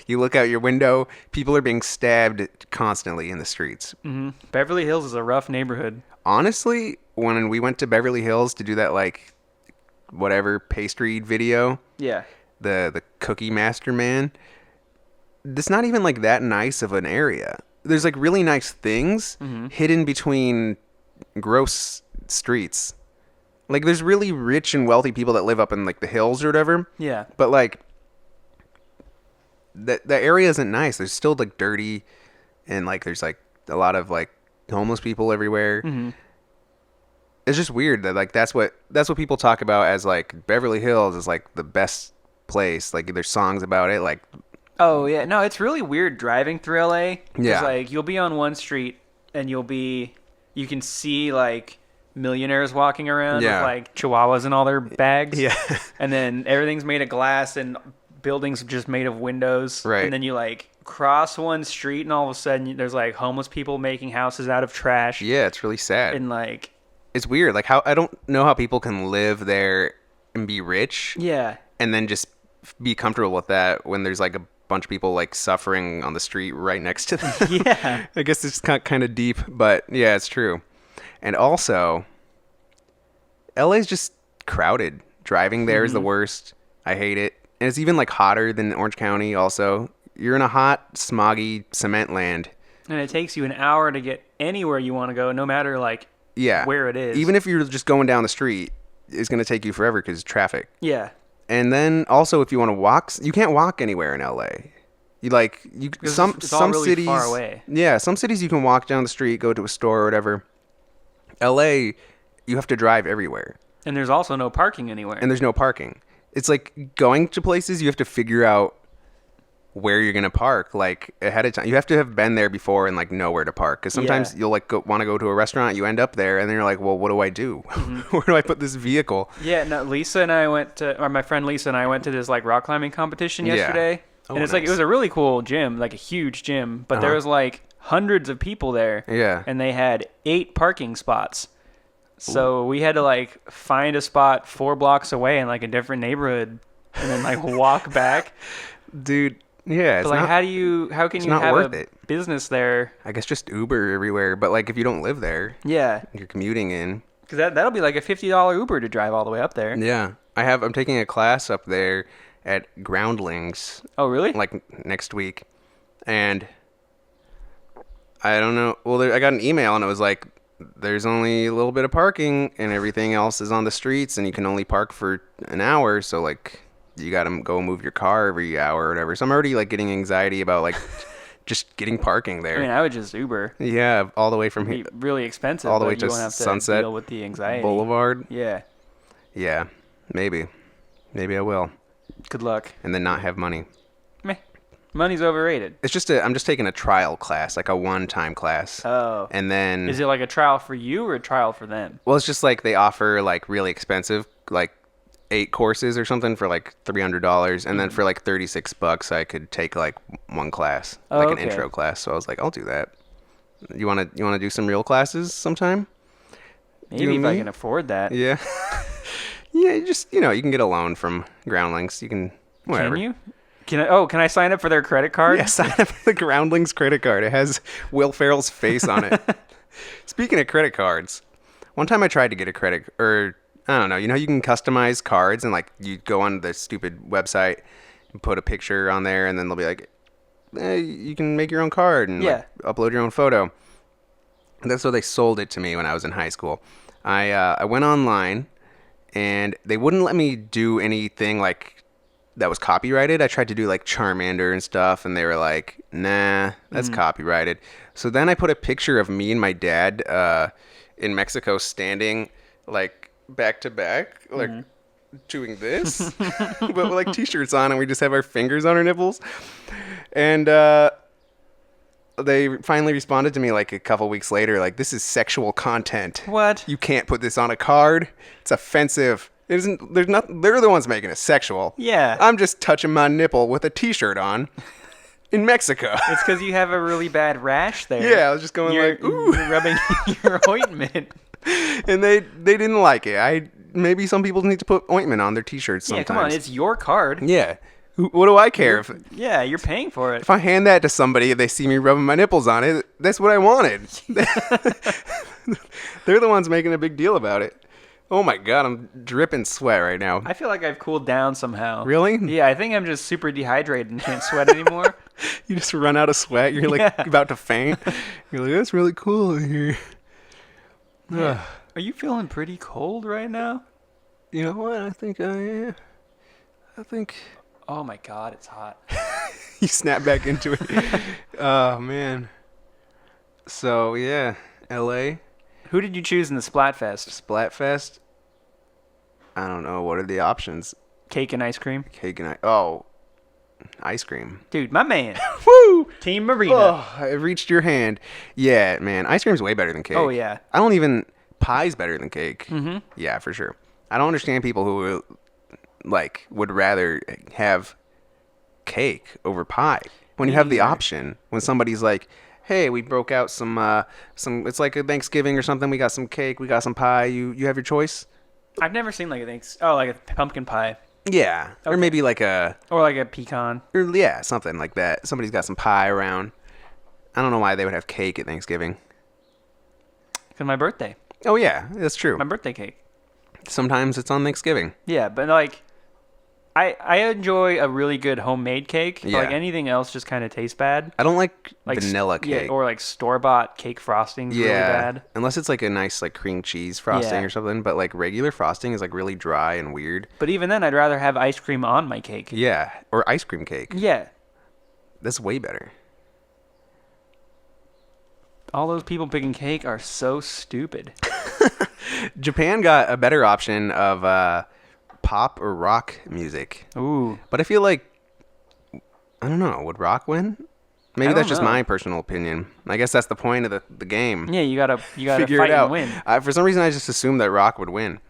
You look out your window, people are being stabbed constantly in the streets. Mm-hmm. Beverly Hills is a rough neighborhood. Honestly, when we went to Beverly Hills to do that, like, whatever pastry video, yeah, the Cookie Master Man, it's not even like that nice of an area. There's like really nice things hidden between gross streets. Like, there's really rich and wealthy people that live up in, like, the hills or whatever. Yeah. But, like, the area isn't nice. There's still, like, dirty, and, like, there's, like, a lot of, like, homeless people everywhere. Mm-hmm. It's just weird that, like, that's what people talk about as, like, Beverly Hills is, like, the best place. Like, there's songs about it. Like, Oh yeah, no, it's really weird driving through LA. 'Cause, Yeah. like you'll be on one street and you can see like millionaires walking around Yeah. with like chihuahuas in all their bags. Yeah. And then everything's made of glass and buildings just made of windows. Right. And then you like cross one street and all of a sudden there's like homeless people making houses out of trash. Yeah, it's really sad. And like It's weird. Like how I don't know how people can live there and be rich yeah. and then just be comfortable with that when there's like a bunch of people like suffering on the street right next to them. Yeah. I guess it's kind of deep, but yeah, it's true. And also, LA's just crowded. Driving there is the worst. I hate it. And it's even like hotter than Orange County also. You're in a hot, smoggy cement land. And it takes you an hour to get anywhere you want to go, no matter like Yeah. where it is. Even if you're just going down the street, it's going to take you forever because traffic. yeah. And then also, if you want to walk, you can't walk anywhere in LA. You some it's all some really cities. far away. Yeah, some cities you can walk down the street, go to a store or whatever. LA, you have to drive everywhere, And there's also no parking anywhere. and there's no parking. It's like going to places you have to figure out where you're gonna park like ahead of time. You have to have been there before and like know where to park. Because sometimes Yeah. you'll like want to go to a restaurant, you end up there, and then you're like, well, what do I do? Where do I put this vehicle? Yeah, no, my friend Lisa and I went to this like rock climbing competition Yeah. yesterday. Oh, and it's like, it nice. was a really cool gym, like a huge gym, but there Uh-huh. was like hundreds of people there. Yeah. And they had 8 parking spots. So we had to like find a spot 4 blocks away in like a different neighborhood and then like walk back. Dude, yeah, it's But like, not, how can you not have worth a it. business there? I guess just Uber everywhere. But like if you don't live there, Yeah. you're commuting in. Because that'll be like a $50 Uber to drive all the way up there. Yeah. I'm taking a class up there at Groundlings Oh, really? like next week. And I don't know. Well, I got an email and it was like, there's only a little bit of parking and everything else is on the streets and you can only park for an hour. So like you got to go move your car every hour or whatever. So I'm already like getting anxiety about like just getting parking there. I mean, I would just Uber. Yeah. All the way from It'd here. be really expensive. All the but way you to won't have to Sunset deal with the anxiety. Boulevard. Yeah. Yeah. Maybe I will. Good luck. And then not have money. Meh. Money's overrated. It's just I'm just taking a trial class, like a one-time class. Oh. And then Is it like a trial for you or a trial for them? well, it's just like they offer like really expensive, like 8 courses or something for like $300, and then for like $36 I could take like one class, Oh, like okay. an intro class. So I was like, I'll do that. You want to do some real classes sometime? Maybe You if and I me? can afford that. Yeah. Yeah, you can get a loan from Groundlings. You can whatever. Can you? Can I sign up for their credit card? Yeah, sign up for the Groundlings credit card. It has Will Ferrell's face on it. Speaking of credit cards, one time I tried to get a I don't know, you can customize cards and like you go on the stupid website and put a picture on there and then they'll be like, you can make your own card and like, upload your own photo. And that's how they sold it to me when I was in high school. I went online and they wouldn't let me do anything like that was copyrighted. I tried to do like Charmander and stuff, and they were like, nah, that's copyrighted. So then I put a picture of me and my dad in Mexico standing like back to back, like doing this, but with like t-shirts on, and we just have our fingers on our nipples. And they finally responded to me like a couple weeks later, like, this is sexual content. What? You can't put this on a card. It's offensive. It isn't. There's not. They're the ones making it sexual. Yeah. I'm just touching my nipple with a t-shirt on in Mexico. It's because you have a really bad rash there. Yeah, I was just going You're, like, ooh, you're rubbing your ointment. and they didn't like it. Maybe some people need to put ointment on their t-shirts Yeah, sometimes. come on, it's your card. Yeah. What do I care if Yeah, you're paying for it. I hand that to somebody and they see me rubbing my nipples on it? That's what I wanted. They're the ones making a big deal about it. Oh my god, I'm dripping sweat right now. I feel like I've cooled down somehow. Really? Yeah, I think I'm just super dehydrated and can't sweat anymore. You just run out of sweat. You're like about to faint. You're like, that's really cool in here. Are you feeling pretty cold right now? You know what? I think I am. I think Oh my god, it's hot. you snap back into it. Oh man. So yeah, L.A. Who did you choose in the Splatfest? Splatfest. I don't know. What are the options? Cake and ice cream? Cake and I. Oh, ice cream. Dude, my man. Woo! Team Marina. Oh, I reached your hand. Yeah, man. Ice cream's way better than cake. Oh, yeah. Pie's better than cake. Mm-hmm. Yeah, for sure. I don't understand people who, like, would rather have cake over pie. When you have the option, when somebody's like, hey, we broke out some, it's like a Thanksgiving or something, we got some cake, we got some pie, you have your choice? I've never seen like a pumpkin pie. Yeah. Okay. Or maybe like a pecan. Or yeah, something like that. Somebody's got some pie around. I don't know why they would have cake at Thanksgiving. Because my birthday. Oh yeah, that's true. My birthday cake. Sometimes it's on Thanksgiving. Yeah, but like I enjoy a really good homemade cake. But like anything else just kind of tastes bad. I don't like vanilla cake. Yeah, or like store-bought cake frosting's really bad. Unless it's like a nice like cream cheese frosting or something. But like regular frosting is like really dry and weird. But even then, I'd rather have ice cream on my cake. Yeah, or ice cream cake. Yeah. That's way better. All those people picking cake are so stupid. Japan got a better option of pop or rock music. Ooh. But I feel like, I don't know, would rock win? Maybe that's just my personal opinion. I guess that's the point of the game. Yeah, you gotta figure fight it out. and win. For some reason, I just assumed that rock would win.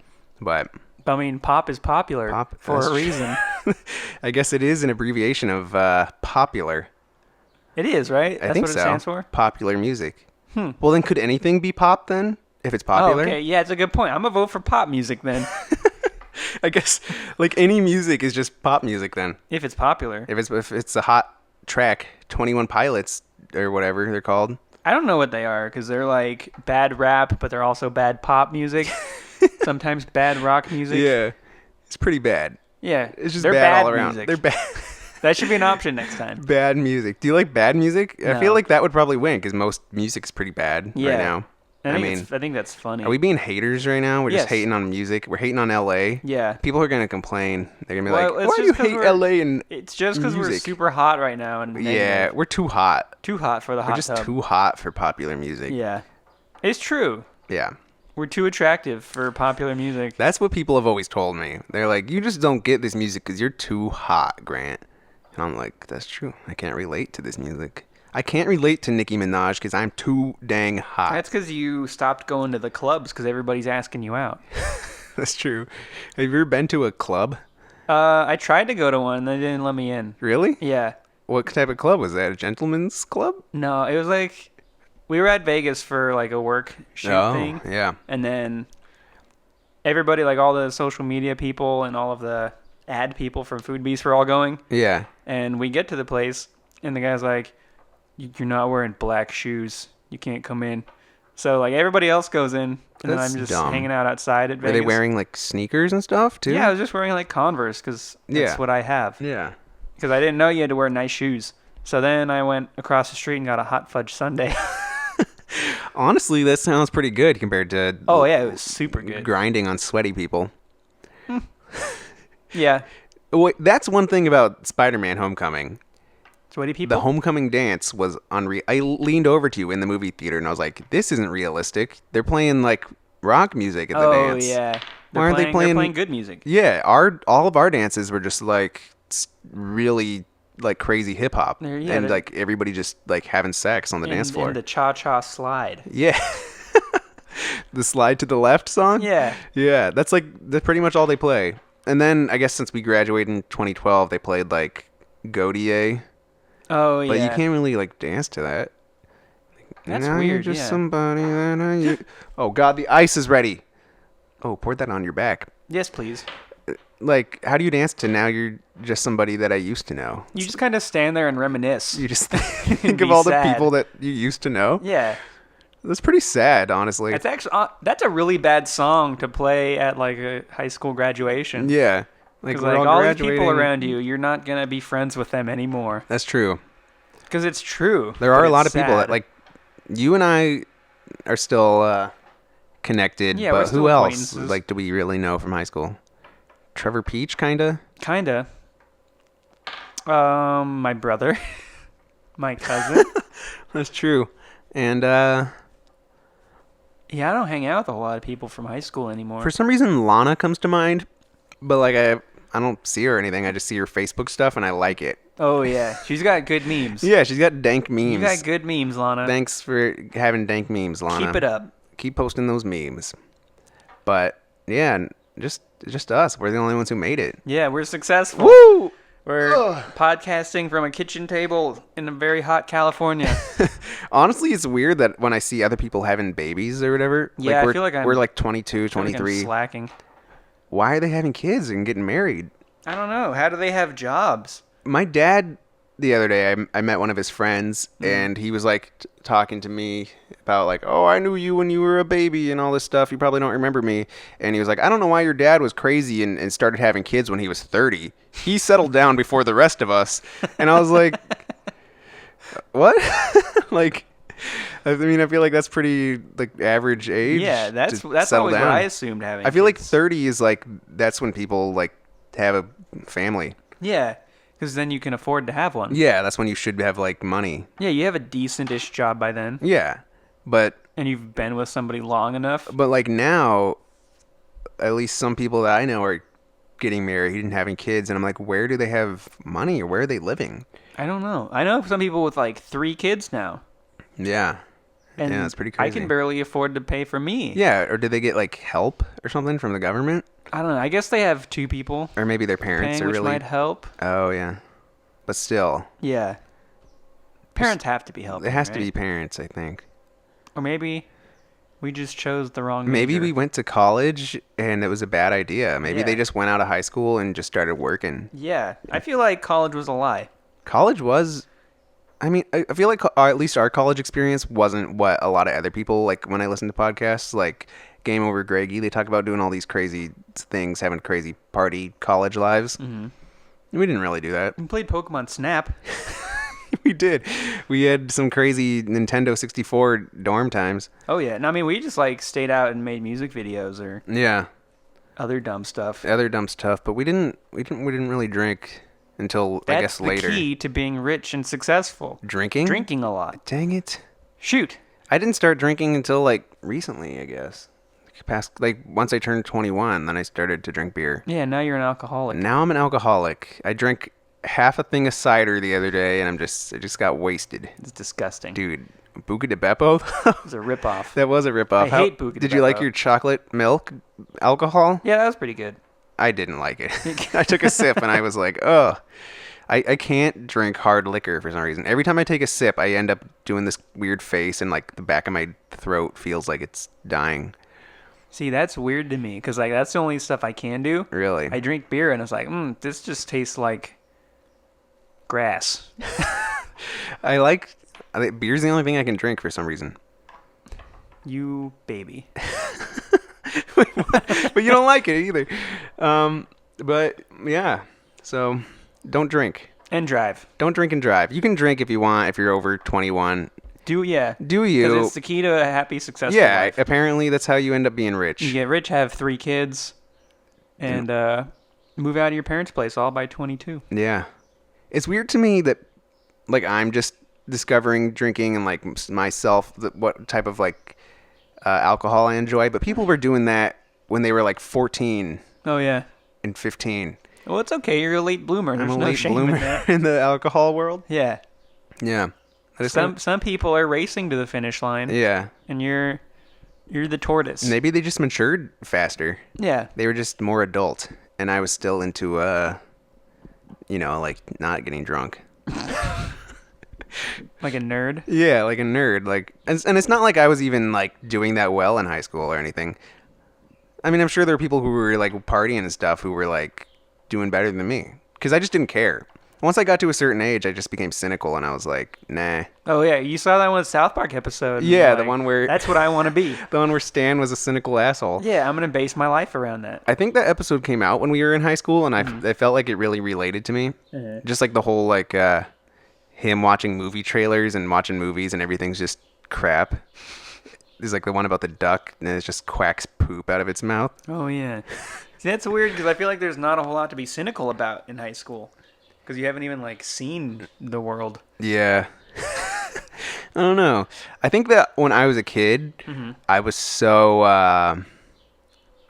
But I mean, pop is popular for a reason. I guess it is an abbreviation of popular. It is, right? I think what so. It stands for? Popular music. Well, then could anything be pop then? If it's popular? Oh, okay, yeah, it's a good point. I'm gonna vote for pop music then. I guess like any music is just pop music then. If it's popular. If it's a hot track, 21 Pilots or whatever they're called. I don't know what they are because they're like bad rap, but they're also bad pop music. Sometimes bad rock music. Yeah, it's pretty bad. Yeah, it's just bad all around. Music. They're bad. That should be an option next time. Bad music. Do you like bad music? No. I feel like that would probably win because most music's pretty bad right now. I think that's funny. Are we being haters right now? We're just hating on music. We're hating on LA. Yeah. People are gonna complain. They're gonna be like, "Why do you hate LA and It's just because we're super hot right now." And yeah, we're too hot. Too hot for the hot We're just tub. too hot for popular music. Yeah, it's true. Yeah. We're too attractive for popular music. That's what people have always told me. They're like, "You just don't get this music because you're too hot, Grant." And I'm like, "That's true. I can't relate to this music." I can't relate to Nicki Minaj because I'm too dang hot. That's because you stopped going to the clubs because everybody's asking you out. That's true. Have you ever been to a club? I tried to go to one. They didn't let me in. Really? Yeah. What type of club was that? A gentleman's club? No, it was like we were at Vegas for like a work shoot thing. Yeah. And then everybody, like all the social media people and all of the ad people from Food Beast were all going. Yeah. And we get to the place and the guy's like, "You're not wearing black shoes. You can't come in." So like everybody else goes in, and then I'm just hanging out outside at Vegas. Are they wearing like sneakers and stuff too? Yeah, I was just wearing like Converse because that's what I have. Yeah. Because I didn't know you had to wear nice shoes. So then I went across the street and got a hot fudge sundae. Honestly, that sounds pretty good compared to. Oh yeah, it was super good. Grinding on sweaty people. Yeah. Well, that's one thing about Spider-Man: Homecoming. Sweaty people? The homecoming dance was unreal. I leaned over to you in the movie theater and I was like, "This isn't realistic. They're playing like rock music at the dance." Oh yeah. Why aren't they playing? They're playing good music. Yeah, all of our dances were just like really like crazy hip hop, and like everybody just like having sex on the dance floor. And the cha-cha slide. Yeah. The slide to the left song? Yeah. Yeah, that's pretty much all they play. And then I guess since we graduated in 2012, they played like Godier. Oh, yeah. But you can't really like dance to that. That's now weird, you're just somebody that Oh God, the ice is ready. Oh, pour that on your back. Yes, please. Like, how do you dance to "Now You're Just Somebody That I Used to Know"? You just kind of stand there and reminisce. You just think of all the people that you used to know. Yeah. That's pretty sad, honestly. It's actually that's a really bad song to play at like a high school graduation. Yeah. Because like all these people around you, you're not gonna be friends with them anymore. That's true. Because it's true. There are a lot of people that like you and I are still connected. Yeah, but who else? Like, do we really know from high school? Trevor Peach, kinda. My brother, my cousin. That's true. And yeah, I don't hang out with a lot of people from high school anymore. For some reason, Lana comes to mind, but like I don't see her or anything. I just see her Facebook stuff and I like it. Oh yeah, she's got good memes. Yeah, she's got dank memes. You got good memes, Lana. Thanks for having dank memes, Lana. Keep it up. Keep posting those memes. But yeah, just us. We're the only ones who made it. Yeah, we're successful. Woo! We're podcasting from a kitchen table in a very hot California. Honestly, it's weird that when I see other people having babies or whatever, Yeah, like I feel like we're like 22, I feel like 23. I'm slacking. Why are they having kids and getting married? I don't know. How do they have jobs? My dad, the other day, I met one of his friends, and he was like talking to me about like, oh, I knew you when you were a baby and all this stuff. You probably don't remember me. And he was like, I don't know why your dad was crazy and started having kids when he was 30. He settled down before the rest of us. And I was like, what? Like, I mean, I feel like that's pretty like average age. Yeah, that's settle always down. what I assumed having. I feel like kids. 30 is like that's when people like have a family. Yeah, because then you can afford to have one. Yeah, that's when you should have like money. Yeah, you have a decentish job by then, Yeah, but and you've been with somebody long enough. like now, at least some people that I know are getting married and having kids, and I'm like, where do they have money or where are they living? I don't know. I know some people with like 3 kids now, Yeah, and yeah, that's pretty I crazy. can barely afford to pay for me. Yeah, or did they get like help or something from the government, I don't know. I guess they have 2 people or maybe their parents paying, are which really? might help. Oh yeah, but still, Yeah, parents have to be helping. it has to right? be parents, I think. Or maybe we just chose the wrong. Maybe major. we went to college and it was a bad idea. Maybe they Yeah. just went out of high school and just started working. Yeah, I feel like college was a lie. College was, I mean, I feel like at least our college experience wasn't what a lot of other people, like when I listen to podcasts like Game Over Greggy, they talk about doing all these crazy things, having crazy party college lives. Mm-hmm. We didn't really do that. We played Pokemon Snap. We did. We had some crazy Nintendo 64 dorm times. Oh yeah, and I mean we just like stayed out and made music videos or Yeah. other dumb stuff. The other dumb stuff, but we didn't really drink until I guess That's the later. key to being rich and successful. Drinking? Drinking a lot. Dang it. Shoot. I didn't start drinking until like recently, I guess. Past like once I turned 21, then I started to drink beer. Yeah, now you're an alcoholic. Now I'm an alcoholic. I drank half a thing of cider the other day, and I just got wasted. It's disgusting. Dude, Buca de Beppo? It's a ripoff. That was a ripoff. I hate Buca de Did you like Beppo. your chocolate milk alcohol? Yeah, that was pretty good. I didn't like it. I took a sip, and I was like, ugh. I can't drink hard liquor for some reason. Every time I take a sip, I end up doing this weird face, and like the back of my throat feels like it's dying. See, that's weird to me because like that's the only stuff I can do. Really? I drink beer and it's like, this just tastes like grass. I think beer's the only thing I can drink for some reason. You baby. But you don't like it either. But yeah, so don't drink. And drive. Don't drink and drive. You can drink if you want if you're over 21. Do you? You? It's the key to a happy, successful Yeah, life. apparently that's how you end up being rich. You get rich, have 3 kids, and move out of your parents' place all by 22. Yeah. It's weird to me that like I'm just discovering drinking and like myself what type of like alcohol I enjoy, but people were doing that when they were like 14 Oh yeah. and 15. Well, it's okay. You're a late bloomer. There's I'm a no late shame bloomer in that. in the alcohol world. Yeah. Yeah. I just Some people are racing to the finish line, yeah. and you're the tortoise. Maybe they just matured faster. Yeah. They were just more adult, and I was still into like not getting drunk. Like a nerd. Yeah, like a nerd. Like, and it's not like I was even like doing that well in high school or anything. I mean, I'm sure there were people who were like partying and stuff who were like doing better than me because I just didn't care. Once I got to a certain age, I just became cynical, and I was like, nah. Oh yeah, you saw that one South Park episode. and Yeah, you're the like, one where that's what I want to be. the one where Stan was a cynical asshole. Yeah, I'm gonna base my life around that. I think that episode came out when we were in high school, and I felt like it really related to me. Just like the whole like him watching movie trailers and watching movies, and everything's just crap. There's like the one about the duck, and it just quacks poop out of its mouth. Oh yeah. See, that's weird because I feel like there's not a whole lot to be cynical about in high school because you haven't even like seen the world. Yeah. I don't know. I think that when I was a kid, I was so I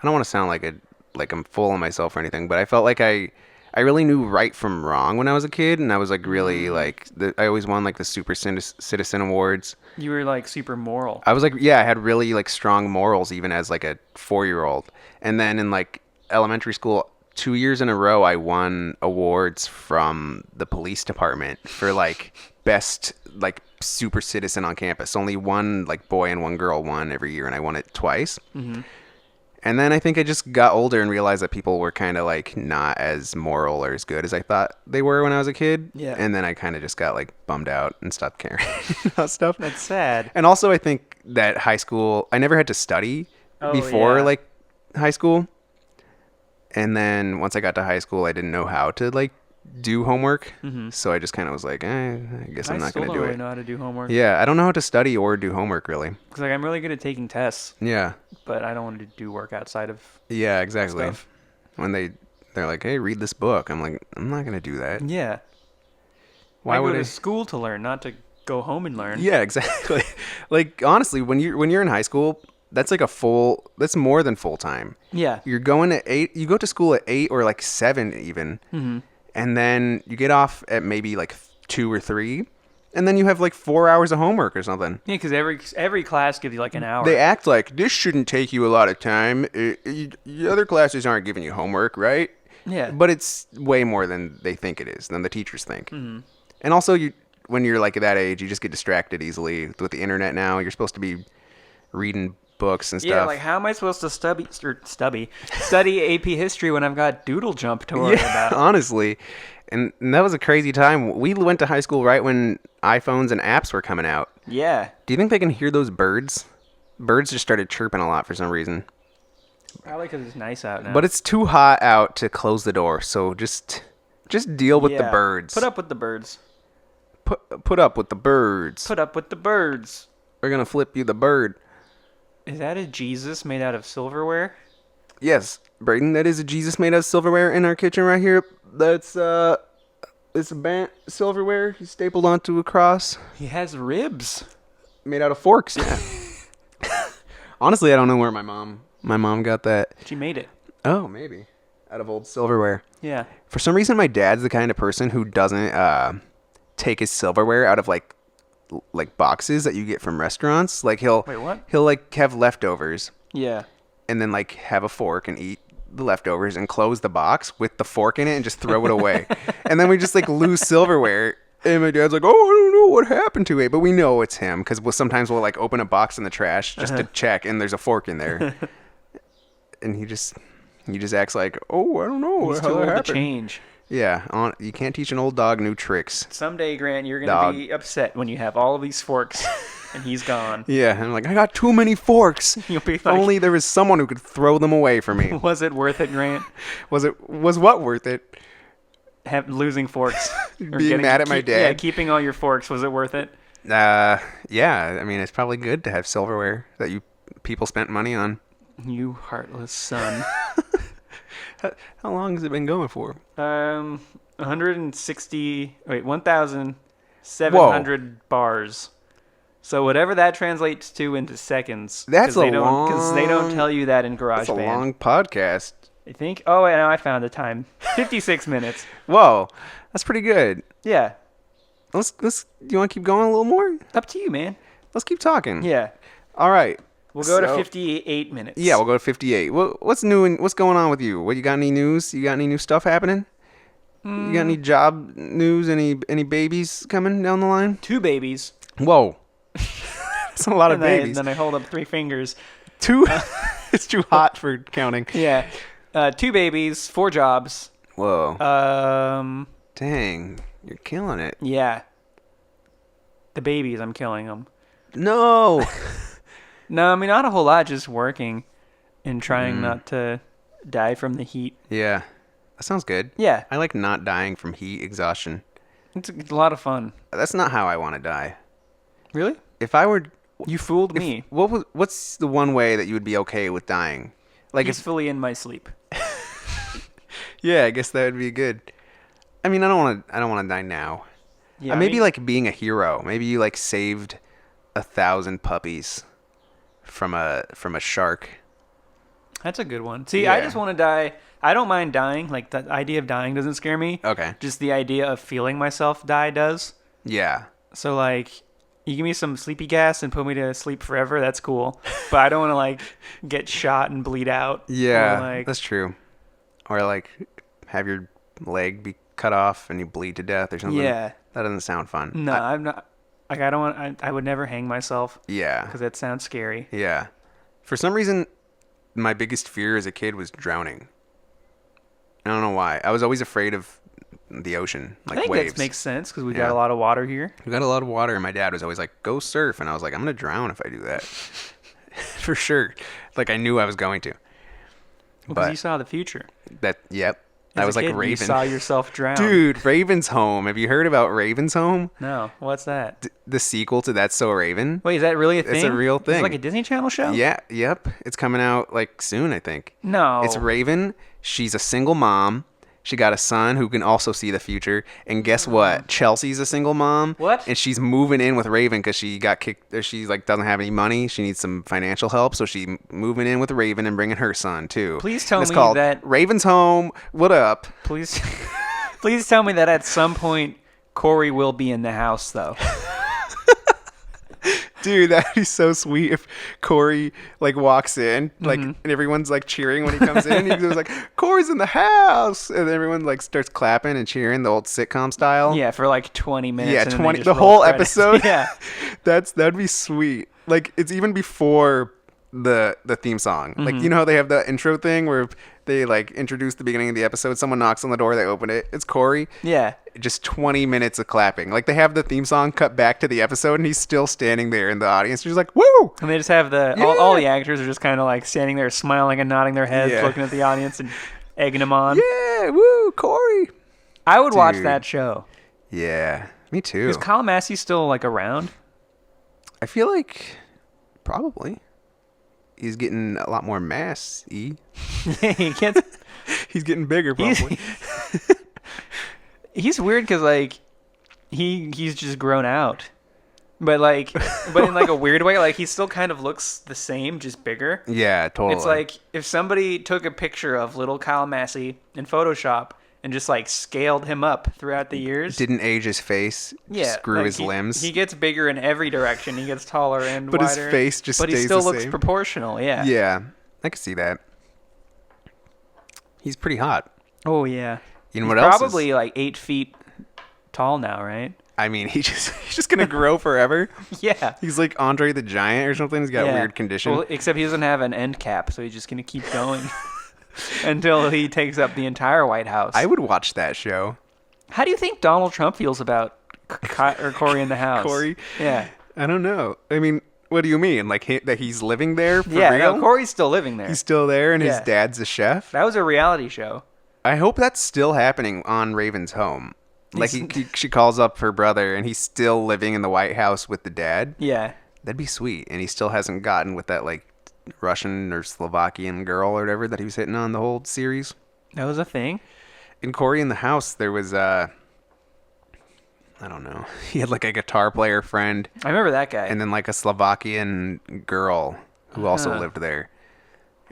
don't want to sound like I'm full of myself or anything, but I felt like I I really knew right from wrong when I was a kid, and I was like really like I always won like the super citizen awards. You were like super moral. I was like, yeah, I had really like strong morals even as like a 4-year-old. And then in like elementary school, 2 years in a row, I won awards from the police department for like best like super citizen on campus. Only one like boy and one girl won every year, and I won it twice. Mm-hmm. And then I think I just got older and realized that people were kind of like not as moral or as good as I thought they were when I was a kid. Yeah. And then I kind of just got like bummed out and stopped caring about stuff. That's sad. And also I think that high school, I never had to study before like high school. And then once I got to high school, I didn't know how to like do homework. Mm-hmm. So I just kind of was like, I guess I'm not going to do it. I don't really know how to do homework. Yeah, I don't know how to study or do homework really. Because like I'm really good at taking tests. Yeah. But I don't want to do work outside of exactly. stuff. When they're like, hey, read this book. I'm like, I'm not going to do that. Yeah. Why I would go to school to learn, not to go home and learn. Yeah, exactly. Like honestly, when you're in high school, that's like that's more than full time. Yeah. You're going at 8, you go to school at 8 or like 7 even. Mm-hmm. And then you get off at maybe like 2 or 3. And then you have like 4 hours of homework or something. Yeah, because every class gives you like an hour. They act like this shouldn't take you a lot of time. The other classes aren't giving you homework, right? Yeah. But it's way more than they think it is, than the teachers think. Mm-hmm. And also, when you're like at that age, you just get distracted easily with the internet now. You're supposed to be reading books and stuff. Yeah, like how am I supposed to study AP history when I've got Doodle Jump to worry about? Honestly. And that was a crazy time. We went to high school right when iPhones and apps were coming out. Yeah. Do you think they can hear those birds? Birds just started chirping a lot for some reason. Probably because it's nice out now. But it's too hot out to close the door, so just deal with the birds. Put up with the birds. Put up with the birds. Put up with the birds. We're gonna flip you the bird. Is that a Jesus made out of silverware? Yes, Brayden, that is a Jesus made out of silverware in our kitchen right here. That's it's a bent silverware. He's stapled onto a cross. He has ribs. Made out of forks, yeah. Honestly, I don't know where my mom got that. She made it. Oh, maybe. Out of old silverware. Yeah. For some reason, my dad's the kind of person who doesn't take his silverware out of like boxes that you get from restaurants. Like he'll like have leftovers. Yeah. And then like have a fork and eat the leftovers and close the box with the fork in it and just throw it away. And then we just like lose silverware. And my dad's like, oh, I don't know what happened to it. But we know it's him because sometimes we'll like open a box in the trash just to check and there's a fork in there. And he just acts like, oh, I don't know. He's too old to change. Yeah, you can't teach an old dog new tricks. Someday, Grant, you're going to be upset when you have all of these forks and he's gone. Yeah, and I'm like, I got too many forks. You'll be if only there was someone who could throw them away for me. Was it worth it, Grant? Was what worth it? Losing forks. Being mad at my dad? Yeah, keeping all your forks, was it worth it? Yeah, I mean, it's probably good to have silverware that people spent money on. You heartless son. How long has it been going for? 1,700 bars. So whatever that translates to into seconds. That's because they don't tell you that in GarageBand. That's a long podcast. I think. Oh, wait, now I found the time. 56 minutes. Whoa, that's pretty good. Yeah. Let's. Do you want to keep going a little more? Up to you, man. Let's keep talking. Yeah. All right. We'll go to 58 minutes. Yeah, we'll go to 58. What's new and what's going on with you? You got any news? You got any new stuff happening? You got any job news? Any babies coming down the line? 2 babies. Whoa. That's a lot of babies. Then I hold up 3 fingers. 2? It's too hot for counting. Yeah. 2 babies, 4 jobs. Whoa. Dang. You're killing it. Yeah. The babies, I'm killing them. No. No, I mean, not a whole lot, just working and trying not to die from the heat. Yeah. That sounds good. Yeah. I like not dying from heat exhaustion. It's a lot of fun. That's not how I want to die. Really? If I were... You fooled me. What's the one way that you would be okay with dying? Like peacefully in my sleep. Yeah, I guess that would be good. I mean, I don't want to die now. Yeah, maybe like being a hero. Maybe you like saved 1,000 puppies from a shark. That's a good one. See, Yeah. I just want to die. I don't mind dying. Like, the idea of dying doesn't scare me. Okay. Just the idea of feeling myself die does. Yeah. So, like, you give me some sleepy gas and put me to sleep forever, that's cool. But I don't want to, like, get shot and bleed out. Yeah, Or, like, that's true. Or like have your leg be cut off and you bleed to death or something. Yeah. That doesn't sound fun. no, I'm not. Like, I don't want. I would never hang myself Yeah. because that sounds scary. Yeah. For some reason, my biggest fear as a kid was drowning. I don't know why. I was always afraid of the ocean, like I think waves. that makes sense because we Yeah. got a lot of water here. We got a lot of water, and my dad was always like, "Go surf," and I was like, "I'm gonna drown if I do that." For sure. Like I knew I was going to. Because But you saw the future. yep. As I a was like kid, Raven. You saw yourself drown. Dude, Raven's Home. Have you heard about Raven's Home? No, what's that? The sequel to That's So Raven? Wait, is that really a thing? It's a real Is thing. it like a Disney Channel show? Yeah, yep. It's coming out like soon, I think. No. It's Raven. She's a single mom. She got a son who can also see the future. And guess what? Chelsea's a single mom. What? And she's moving in with Raven because she got kicked. Or she's like doesn't have any money. She needs some financial help, so she moving in with Raven and bringing her son too. Please tell And it's me called that- Raven's Home. What up? Please, please tell me that at some point Corey will be in the house, though. Dude, that'd be so sweet if Corey like walks in, like, Mm-hmm. and everyone's like cheering when he comes in. He goes like, "Corey's in the house," and everyone like starts clapping and cheering, the old sitcom style. Yeah, for like 20 minutes. Yeah, and then they 20. just The roll whole credits. episode. Yeah. that'd be sweet. Like it's even before the theme song. Like Mm-hmm. you know how they have the intro thing where they like introduce the beginning of the episode. Someone knocks on the door, they open it. It's Corey. Yeah. Just 20 minutes of clapping. Like they have the theme song cut back to the episode, and he's still standing there in the audience. He's like, "Woo!" And they just have all the actors are just kind of like standing there smiling and nodding their heads, Yeah. looking at the audience and egging them on. Yeah, woo, Corey. I would watch Dude. that show. Yeah, me too. Is Kyle Massey still like around? I feel like probably he's getting a lot more mass-y. He gets. He's getting bigger, probably. He's weird because like he's just grown out, but in like a weird way. Like he still kind of looks the same, just bigger. Yeah, totally. It's like if somebody took a picture of little Kyle Massey in Photoshop and just like scaled him up throughout the years. didn't age his face, Yeah, screw like, his limbs. He gets bigger in every direction. He gets taller and But his wider. face just But he stays still the looks same. proportional. Yeah. Yeah, I can see that. He's pretty hot. Oh yeah. You know He's what else? probably like 8 feet tall now, right? I mean, he's just gonna grow forever. Yeah. He's like Andre the Giant or something. He's got a Yeah. weird condition. Well, except he doesn't have an end cap, so he's just gonna keep going until he takes up the entire White House. I would watch that show. How do you think Donald Trump feels about Corey in the house? Corey? Yeah. I don't know. I mean, what do you mean? Like that he's living there for Yeah. real? No, Corey's still living there. He's still there, and his Yeah. dad's a chef. That was a reality show. I hope that's still happening on Raven's Home. Like she calls up her brother, and he's still living in the White House with the dad. Yeah. That'd be sweet. And he still hasn't gotten with that like Russian or Slovakian girl or whatever that he was hitting on the whole series. That was a thing. In Corey in the House, there was I don't know. He had like a guitar player friend, I remember that guy. and then like a Slovakian girl who also Huh. lived there.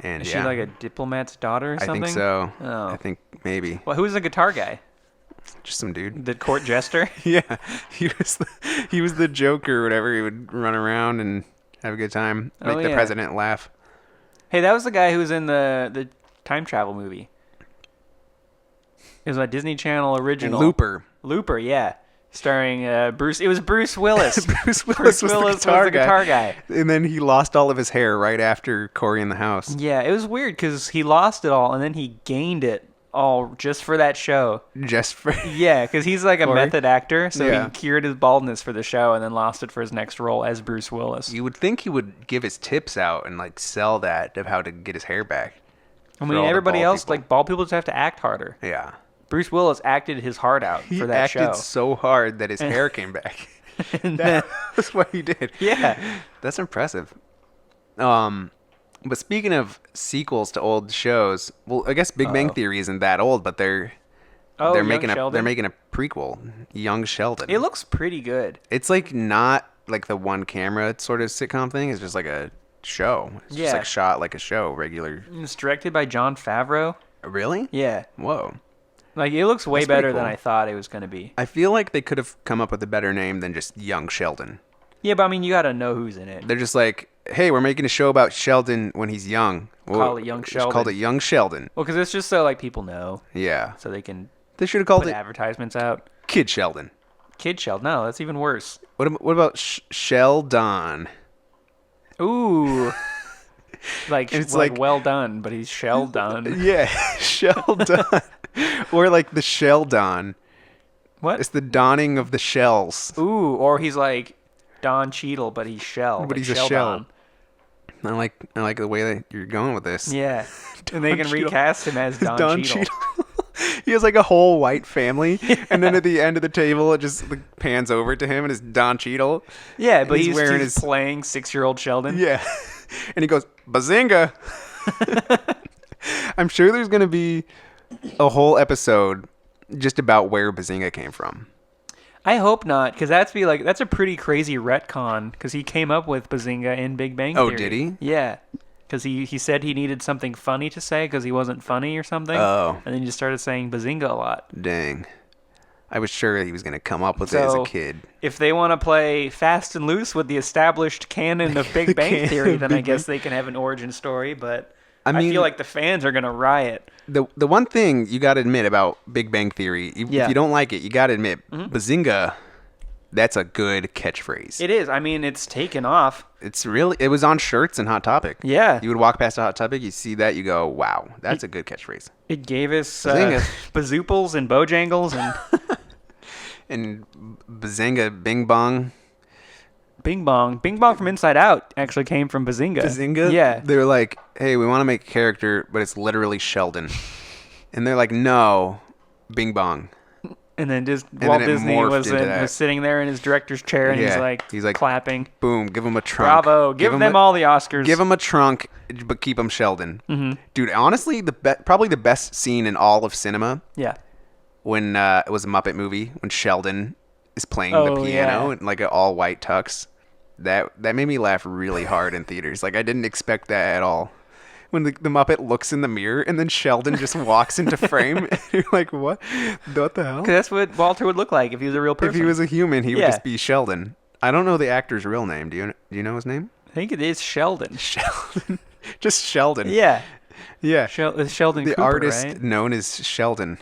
And Is yeah, she like a diplomat's daughter or I something? think so. Oh. I think maybe Well, who was the guitar guy? just some dude. The court jester? Yeah, he was the Joker or whatever. He would run around and have a good time, make Oh, the yeah. president laugh. Hey, that was the guy who was in the time travel movie. It was a Disney Channel original. Looper. Yeah. Starring Bruce. It was Bruce Willis. Bruce Willis was the guitar guy. And then he lost all of his hair right after Corey in the House. Yeah, it was weird because he lost it all and then he gained it all just for that show. Just for Yeah, because he's like a Corey? method actor, so Yeah. he cured his baldness for the show and then lost it for his next role as Bruce Willis. you would think he would give his tips out and like sell that of how to get his hair back. I for mean, all the everybody bald else, people. like bald people, just have to act harder. Yeah. Bruce Willis acted his heart out He for that acted show. so hard that his hair came back. And then- That's what he did. yeah. That's impressive. But speaking of sequels to old shows, well, I guess Big Bang Theory isn't that old, but they're Young making Sheldon. they're making a prequel, Young Sheldon. It looks pretty good. It's like not like the one camera sort of sitcom thing. It's just like a show. It's just Yeah. like shot like a show, regular. It's directed by Jon Favreau. Really? Yeah. Whoa. Like, it looks way That's pretty better than cool. I thought it was going to be. I feel like they could have come up with a better name than just Young Sheldon. Yeah, but I mean, you got to know who's in it. They're just like, hey, we're making a show about Sheldon when he's young. Call it Young Just Sheldon. called it Young Sheldon. Well, because it's just so, like, people know. Yeah. So they can They should have called put it advertisements out. Kid Sheldon. Kid Sheldon. No, that's even worse. What about Sheldon? Ooh. Like, It's like, like- well done, but he's Sheldon. Yeah, Sheldon. Or like the Sheldon. What? It's the dawning of the shells. Ooh, or he's like Don Cheadle, but he's Shell. But like he's a Sheldon. shell. I like the way that you're going with this. Yeah. And they can Cheadle. recast him as Don, Cheadle. He has like a whole white family, and then at the end of the table, it just like, pans over to him and it's Don Cheadle. Yeah, but he's he's wearing he's his- playing 6-year-old Sheldon. Yeah, and he goes Bazinga. I'm sure there's gonna be a whole episode just about where Bazinga came from. I hope not, because that's a pretty crazy retcon, because he came up with Bazinga in Big Bang Theory. Oh, did he? Yeah. Because he said he needed something funny to say because he wasn't funny or something. Oh. And then he just started saying Bazinga a lot. Dang. I was sure he was going to come up with it as a So, kid. If they want to play fast and loose with the established canon of Big Bang canon Theory, of then I Big guess they can have an origin story. But I I mean- feel like the fans are going to riot. The one thing you got to admit about Big Bang Theory, if Yeah. you don't like it, you got to admit, Bazinga, that's a good catchphrase. It is. I mean, it's taken off. It was on shirts and Hot Topic. Yeah. You would walk past a Hot Topic, you see that, you go, wow, that's a good catchphrase. It gave us Bazinga. Bazooples and Bojangles and And Bazinga Bing Bong. Bing Bong. Bing Bong from Inside Out actually came from Bazinga. Bazinga? Yeah. They were like, hey, we want to make a character, but it's literally Sheldon. And they're like, no, Bing Bong. And then just then Walt it Disney morphed was into that. was sitting there in his director's chair, and Yeah. he's He's like like, clapping. Boom, give him a trunk. Bravo! Give them a- all the Oscars. Give him a trunk, but keep him Sheldon. Mm-hmm. Dude, honestly, probably the best scene in all of cinema Yeah. when it was a Muppet movie when Sheldon is playing the Oh, piano yeah. in like an all white tux. That made me laugh really hard in theaters. Like I didn't expect that at all. When the Muppet looks in the mirror and then Sheldon just walks into frame, and you're like, what? What the hell? 'Cause that's what Walter would look like if he was a real person. If he was a human, he would Yeah. just be Sheldon. I don't know the actor's real name. Do you know his name? I think it is Sheldon. Sheldon. Just Sheldon. Yeah. Yeah. It's Sheldon The Cooper, artist right? known as Sheldon.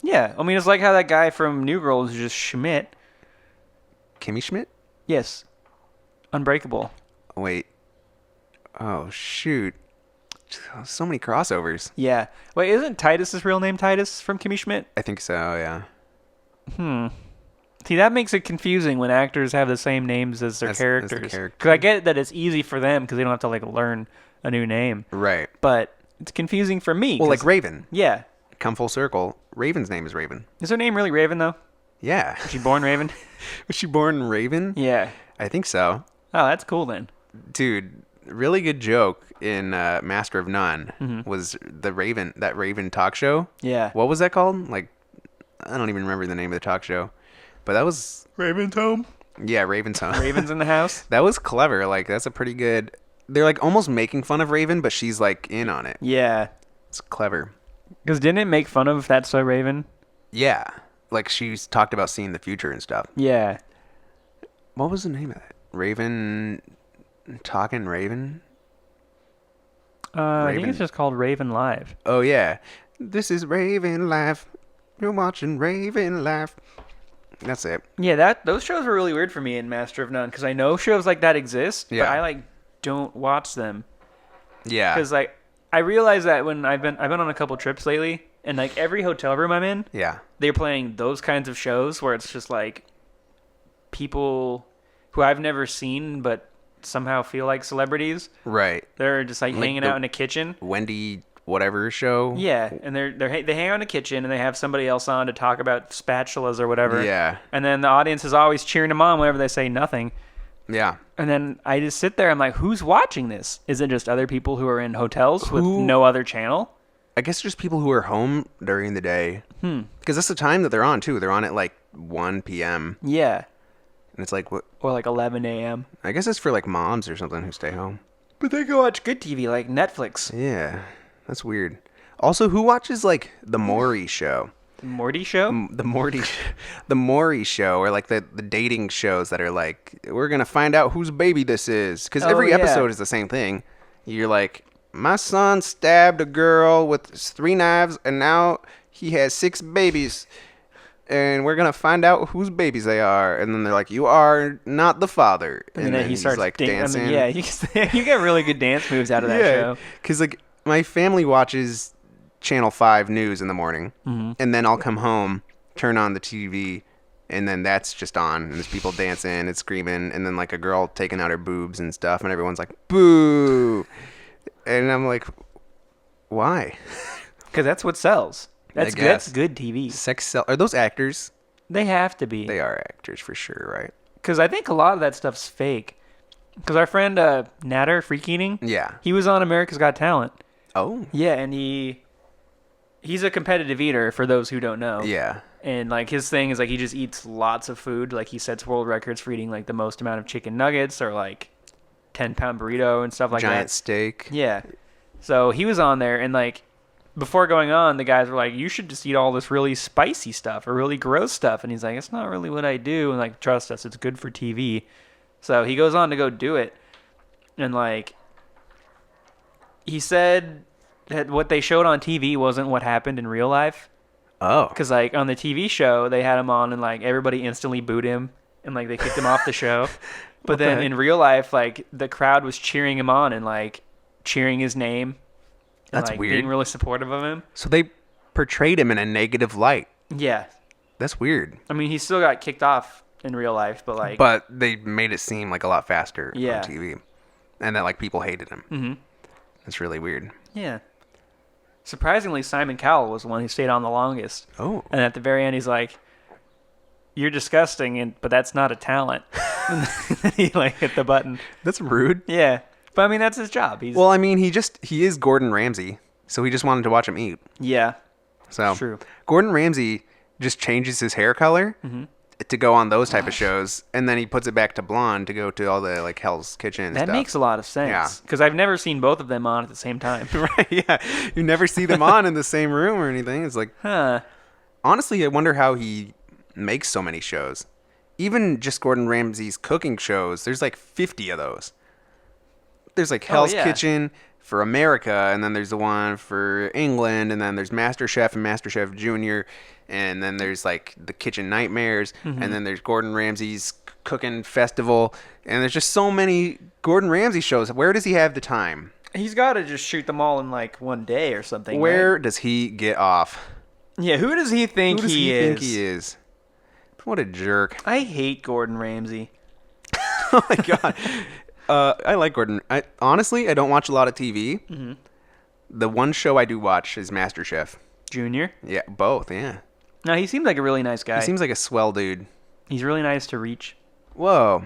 Yeah. I mean, it's like how that guy from New Girl is just Schmidt. Kimmy Schmidt? Yes. Unbreakable. Wait. Oh, shoot. So many crossovers. Yeah. Wait, isn't Titus's real name Titus from Kimmy Schmidt? I think so, yeah. See, that makes it confusing when actors have the same names as their As the characters. character. Because I get that it's easy for them because they don't have to like learn a new name, Right. but it's confusing for me. Well, 'cause- like Raven. yeah, Come full circle. Raven's name is Raven. is her name really Raven though? Yeah. Was she born Raven? Was she born Raven? Yeah. I think so. Oh, that's cool then. Dude, really good joke in Master of None Mm-hmm. was that Raven talk show. Yeah. What was that called? Like, I don't even remember the name of the talk show. But that was, Raven's home. yeah, Raven's Home. Raven's in the house. That was clever. Like, that's a pretty good, they're like almost making fun of Raven, but she's like in on it. Yeah. It's clever. Because didn't it make fun of That's So Raven? Yeah. Like, she's talked about seeing the future and stuff. Yeah. What was the name of that? Raven, Talking Raven? I think Raven. it's just called Raven Live. Oh, yeah. This is Raven Live. You're watching Raven Live. That's it. Yeah, those shows were really weird for me in Master of None because I know shows like that exist, but Yeah. I like don't watch them Yeah. because like I realize that when I've been on a couple trips lately, and like every hotel room I'm in, Yeah. they're playing those kinds of shows where it's just like people who I've never seen but somehow feel like celebrities. Right. They're just like Like hanging the- out in a kitchen. Wendy whatever show. Yeah, and they hang out in a kitchen and they have somebody else on to talk about spatulas or whatever. Yeah. And then the audience is always cheering them on whenever they say nothing. Yeah. And then I just sit there. I'm like, who's watching this? Is it just other people who are in hotels with Who- no other channel? I guess just people who are home during the day. Because that's the time that they're on, too. They're on at like 1 p.m. Yeah. And it's like, what? Or like 11 a.m. I guess it's for like moms or something who stay home. But they can watch good TV like Netflix. Yeah, that's weird. Also, who watches like the Maury show? Morty show? The Maury show, or like the dating shows that are like, we're gonna find out whose baby this is, because every episode is the same thing. You're like, my son stabbed a girl with 3 knives, and now he has 6 babies, and we're gonna find out whose babies they are. And then they're like, you are not the father. And then he starts like dancing. I mean, yeah, you get really good dance moves out of that show. Because like my family watches Channel 5 news in the morning, and then I'll come home, turn on the TV, and then that's just on, and there's people dancing and screaming, and then like a girl taking out her boobs and stuff, and everyone's like, boo. And I'm like, why? Because that's what sells. That's good TV. Are those actors? They have to be. They are actors for sure, right? Because I think a lot of that stuff's fake. Because our friend Natter, Freak Eating, yeah, he was on America's Got Talent. Oh. Yeah, and he's a competitive eater, for those who don't know. Yeah. And like his thing is like he just eats lots of food. Like he sets world records for eating like the most amount of chicken nuggets, or like 10-pound burrito and stuff like that. Giant steak. Yeah. So he was on there, and like before going on, the guys were like, you should just eat all this really spicy stuff or really gross stuff. And he's like, it's not really what I do. And like, trust us, it's good for TV. So he goes on to go do it. And like, he said that what they showed on TV wasn't what happened in real life. Oh. Because like on the TV show, they had him on and like everybody instantly booed him and like they kicked him off the show. But then in real life, like the crowd was cheering him on and like cheering his name. And, That's like, weird. Being really supportive of him. So they portrayed him in a negative light. Yeah. That's weird. I mean, he still got kicked off in real life, but like. But they made it seem like a lot faster Yeah. on TV, and that like people hated him. Mm-hmm. That's really weird. Yeah. Surprisingly, Simon Cowell was the one who stayed on the longest. Oh. And at the very end, he's like, "You're disgusting, but that's not a talent." And then he like hit the button. That's rude. Yeah, but I mean that's his job. Well, I mean he is Gordon Ramsay, so he just wanted to watch him eat. Yeah. So True. Gordon Ramsay just changes his hair color to go on those type of shows, and then he puts it back to blonde to go to all the like Hell's Kitchen and That stuff. makes a lot of sense. Yeah. Because I've never seen both of them on at the same time. Right, yeah. You never see them on in the same room or anything. It's like, Huh. honestly, I wonder how he makes so many shows. Even just Gordon Ramsay's cooking shows, there's like 50 of those. There's like Hell's Kitchen for America, and then there's the one for England, and then there's MasterChef and MasterChef Junior, and then there's like the Kitchen Nightmares, and then there's Gordon Ramsay's Cooking Festival, and there's just so many Gordon Ramsay shows. Where does he have the time? He's got to just shoot them all in like one day or something. Where right? does he get off? Yeah, who does he think Who does he he is? think he is? What a jerk. I hate Gordon Ramsay. Oh my god. I like Gordon. Honestly, I don't watch a lot of TV. Mm-hmm. The one show I do watch is MasterChef. Junior? Yeah, both, yeah. No, he seems like a really nice guy. He seems like a swell dude. He's really nice to reach. Whoa.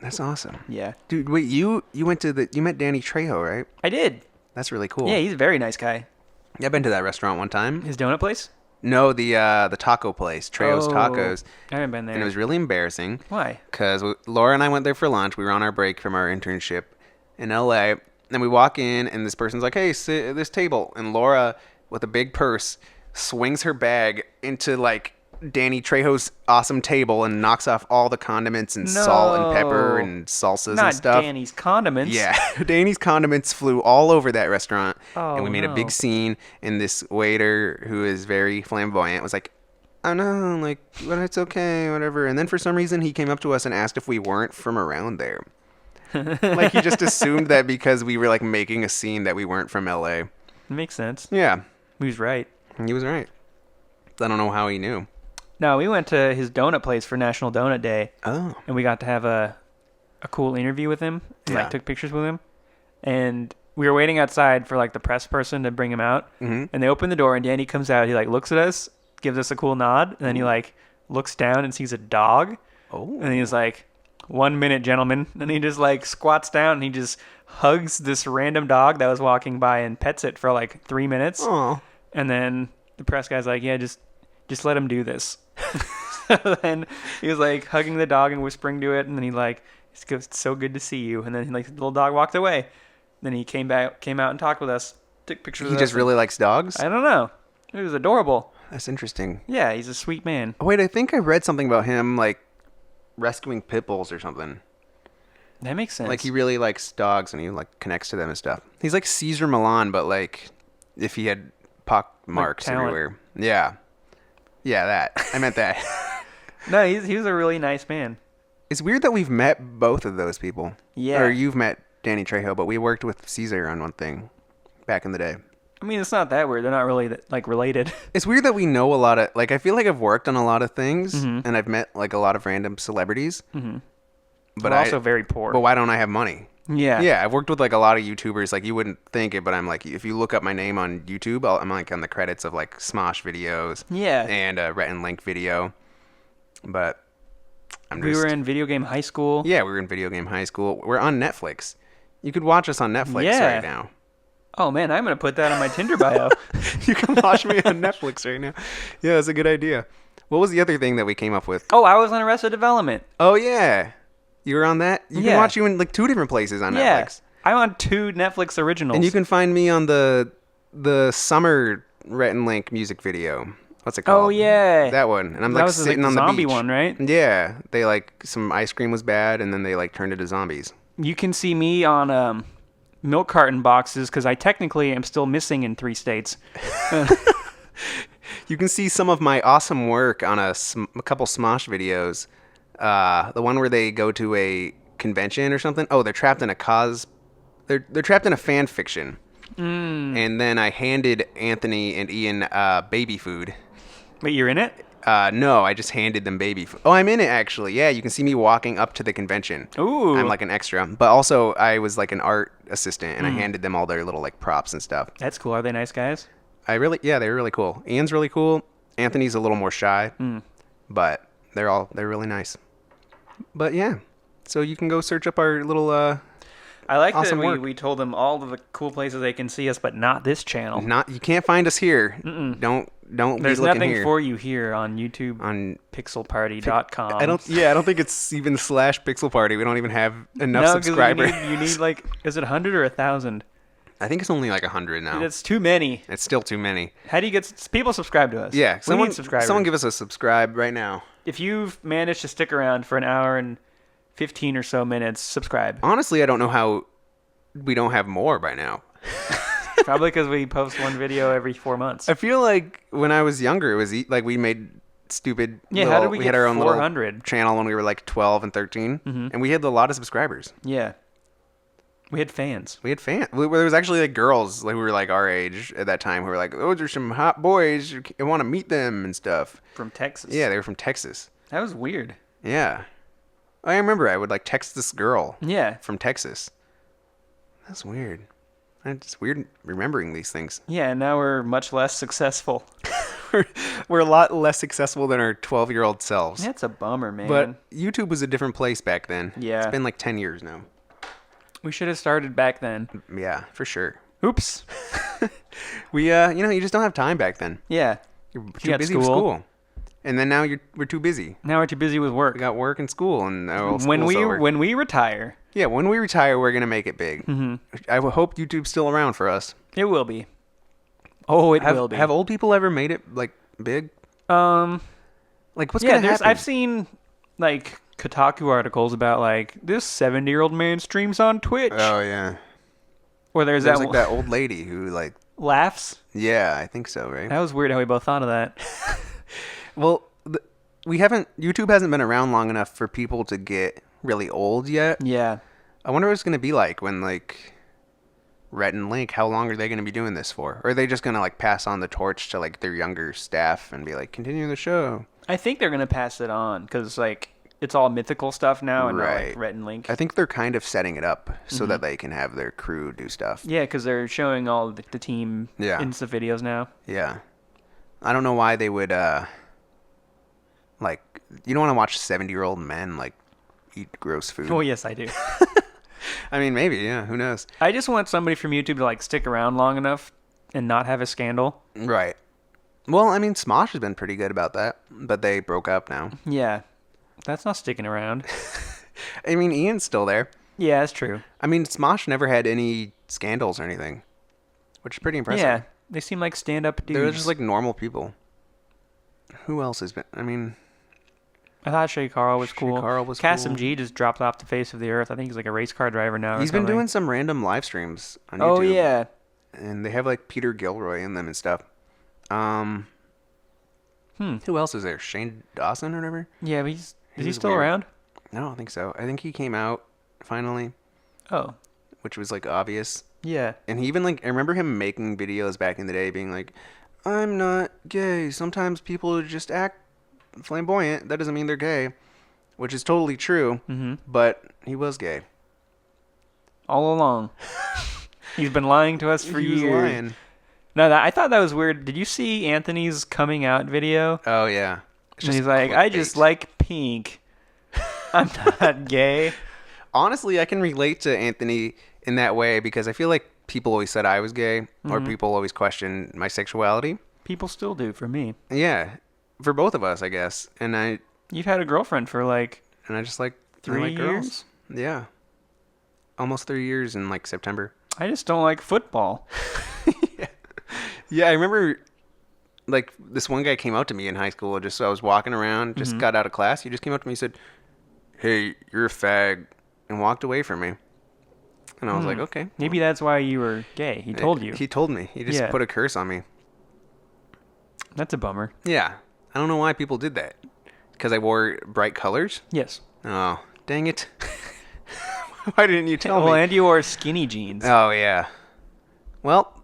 That's awesome. Yeah. Dude, wait, you met Danny Trejo, right? I did. That's really cool. Yeah, he's a very nice guy. Yeah, I've been to that restaurant one time. His donut place? No, the taco place, Trejo's Tacos. I haven't been there. And it was really embarrassing. Why? Because Laura and I went there for lunch. We were on our break from our internship in LA. And we walk in, and this person's like, hey, sit at this table. And Laura, with a big purse, swings her bag into, like, Danny Trejo's awesome table and knocks off all the condiments and salt and pepper and salsas and stuff. Not Danny's condiments. Yeah. Danny's condiments flew all over that restaurant. Oh, and we made a big scene. And this waiter, who is very flamboyant, was like, oh no, like, but it's okay, whatever. And then for some reason, he came up to us and asked if we weren't from around there. Like, he just assumed that because we were, like, making a scene that we weren't from LA. Makes sense. Yeah. He was right. He was right. I don't know how he knew. No, we went to his donut place for National Donut Day. Oh. And we got to have a cool interview with him. And, Yeah. like, took pictures with him. And we were waiting outside for, like, the press person to bring him out. Mm-hmm. And they opened the door, and Danny comes out. He, like, looks at us, gives us a cool nod. And then he, like, looks down and sees a dog. Oh. And he's like, 1 minute, gentlemen. And he just, like, squats down and he just hugs this random dog that was walking by and pets it for, like, 3 minutes. Oh. And then the press guy's like, yeah, just let him do this. Then he was like hugging the dog and whispering to it, and then he like, "It's so good to see you." And then like the little dog walked away. Then he came out and talked with us, took pictures. He of just us. really likes dogs? I don't know. It was adorable. That's interesting. Yeah, he's a sweet man. Oh, wait, I think I read something about him, like, rescuing pit bulls or something. That makes sense. Like, he really likes dogs, and he, like, connects to them and stuff. He's like Caesar Milan, but, like, if he had pock marks talent. everywhere. Yeah. Yeah, that. I meant that. No, he was a really nice man. It's weird that we've met both of those people. Yeah. Or you've met Danny Trejo, but we worked with Caesar on one thing back in the day. I mean, it's not that weird. They're not really like related. It's weird that we know a lot of, like, I feel like I've worked on a lot of things, and I've met, like, a lot of random celebrities. Mm-hmm. But We're also very poor. But why don't I have money? Yeah. Yeah, I've worked with, like, a lot of YouTubers. Like, you wouldn't think it, but I'm, like, if you look up my name on YouTube, I'm, like, on the credits of, like, Smosh videos. Yeah. And a Rhett and Link video. But we were in Video Game High School. Yeah, we were in Video Game High School. We're on Netflix. You could watch us on Netflix right now. Oh, man, I'm going to put that on my Tinder bio. You can watch me on Netflix right now. Yeah, that's a good idea. What was the other thing that we came up with? Oh, I was on Arrested Development. Oh, yeah. You were on that? You can watch you in, like, 2 different places on Netflix. I'm on 2 Netflix originals. And you can find me on the summer Rhett and Link music video. What's it called? Oh, yeah. That one. And I'm, that like, was sitting like on the zombie beach. one, right? Yeah. They, like, some ice cream was bad, and then they, like, turned into zombies. You can see me on milk carton boxes because I technically am still missing in 3 states. You can see some of my awesome work on a couple Smosh videos. The one where they go to a convention or something. Oh, they're trapped in a They're trapped in a fan fiction. And then I handed Anthony and Ian baby food. Wait, you're in it? No, I just handed them baby food. Oh, I'm in it, actually. Yeah, you can see me walking up to the convention. Ooh. I'm like an extra. But also, I was like an art assistant, and I handed them all their little like props and stuff. That's cool. Are they nice guys? They were really cool. Ian's really cool. Anthony's a little more shy, but they're really nice. But yeah, so you can go search up our little I like awesome that work. we told them all of the cool places they can see us, but not this channel. You can't find us here. Don't There's be looking nothing here. for you here on YouTube On pixelparty.com. I don't think it's even /Pixel Party. We don't even have enough No, 'cause subscribers. you need like, is it 100 or 1,000? I think it's only like 100 now. That's too many. It's still too many. How do you get people subscribe to us? Yeah, we need subscribers. someone give us a subscribe right now. If you've managed to stick around for an hour and 15 or so minutes, subscribe. Honestly, I don't know how we don't have more by now. Probably because we post one video every 4 months. I feel like when I was younger, it was like we made stupid. Yeah, how did we get had our own 400? little channel when we were like 12 and 13, and we had a lot of subscribers. Yeah. We had fans. We had fans. There was actually like girls like, who were like our age at that time who were like, "Those are some hot boys. I want to meet them and stuff." From Texas. Yeah, they were from Texas. That was weird. Yeah, I remember I would like text this girl. Yeah. From Texas. That's weird. It's weird remembering these things. Yeah, and now we're much less successful. We're a lot less successful than our 12-year-old selves. That's a bummer, man. But YouTube was a different place back then. Yeah. It's been like 10 years now. We should have started back then. Yeah, for sure. Oops. We, you just don't have time back then. Yeah. You're You too got busy with school. school. And then now we're too busy. Now we're too busy with work. We got work and school, and now when school's over. when we retire, Yeah, when we retire, we're gonna make it big. I hope YouTube's still around for us. it will be. Oh, it will be. Have old people ever made it like big? Like what's yeah, gonna happen? I've seen like Kotaku articles about like this 70-year-old man streams on Twitch. Oh yeah. Or there's There's that like that old lady who like. laughs. Yeah, I think so, right? That was weird how we both thought of that. Well, YouTube hasn't been around long enough for people to get really old yet. Yeah. I wonder what it's going to be like when, like, Rhett and Link, how long are they going to be doing this for? Or are they just going to, like, pass on the torch to, like, their younger staff and be like, continue the show? I think they're gonna pass it on because like it's all mythical stuff now and not Right. like Rhett and Link. I think they're kind of setting it up so that they can have their crew do stuff. Yeah, because they're showing all the team Yeah. Insta videos now. Yeah. I don't know why they would, like, you don't want to watch 70-year-old men, like, eat gross food. Oh yes, I do. I mean, maybe, yeah, who knows? I just want somebody from YouTube to like stick around long enough and not have a scandal. Right. Well, I mean, Smosh has been pretty good about that, but they broke up now. Yeah, that's not sticking around. I mean, Ian's still there. Yeah, that's true. I mean, Smosh never had any scandals or anything, which is pretty impressive. Yeah, they seem like stand-up dudes. They're just like normal people. Who else has been? I mean, I thought Shay Carl was cool. Carl was Kasim cool. G just dropped off the face of the earth. I think he's like a race car driver now. He's been doing some random live streams on YouTube. Oh yeah. And they have like Peter Gilroy in them and stuff. Who else is there? Shane Dawson or whatever? Yeah, but is he was still weird. around? No, I don't think so. I think he came out finally, Oh. which was like obvious. Yeah. And he even like I remember him making videos back in the day being like, I'm not gay. Sometimes people just act flamboyant. That doesn't mean they're gay. Which is totally true. Mm-hmm. But he was gay. All along. He's been lying to us for He was years. lying. No, I thought that was weird. Did you see Anthony's coming out video? Oh yeah. It's And just he's like, I just clickbait. like pink. I'm not gay. Honestly, I can relate to Anthony in that way because I feel like people always said I was gay or people always questioned my sexuality. People still do for me. Yeah, for both of us, I guess. And I You've had a girlfriend for like just like 3 I like years? girls. Yeah, almost 3 years in like September. I just don't like football. Yeah, I remember like this one guy came out to me in high school. Just so I was walking around, just got out of class. He just came up to me and said, "Hey, you're a fag," and walked away from me. And I was like, okay. Maybe that's why you were gay. He told you. He told me. He just Yeah. put a curse on me. That's a bummer. Yeah. I don't know why people did that. Because I wore bright colors? Yes. Oh, dang it. Why didn't you tell Well, me? and you wore skinny jeans. Oh, yeah. Well,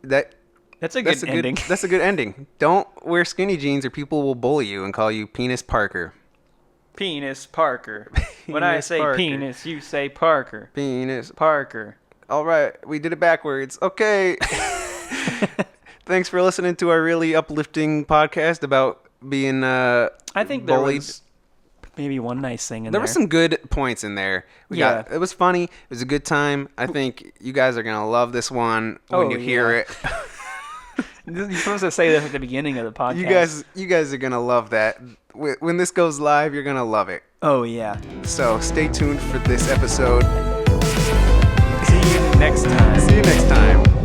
That's a good ending. That's a good ending. Don't wear skinny jeans or people will bully you and call you Penis Parker. Penis Parker. When I Penis say Parker. penis, you say Parker. Penis. Parker. All right. We did it backwards. Okay. Thanks for listening to our really uplifting podcast about being I think there bullied. was maybe one nice thing in There there. were some good points in there. It was funny. It was a good time. I think you guys are gonna love this one when Oh, you hear yeah. it. You're supposed to say that at the beginning of the podcast. You guys are gonna love that. When this goes live, you're gonna love it. Oh, yeah. So stay tuned for this episode. See you next time. See you next time.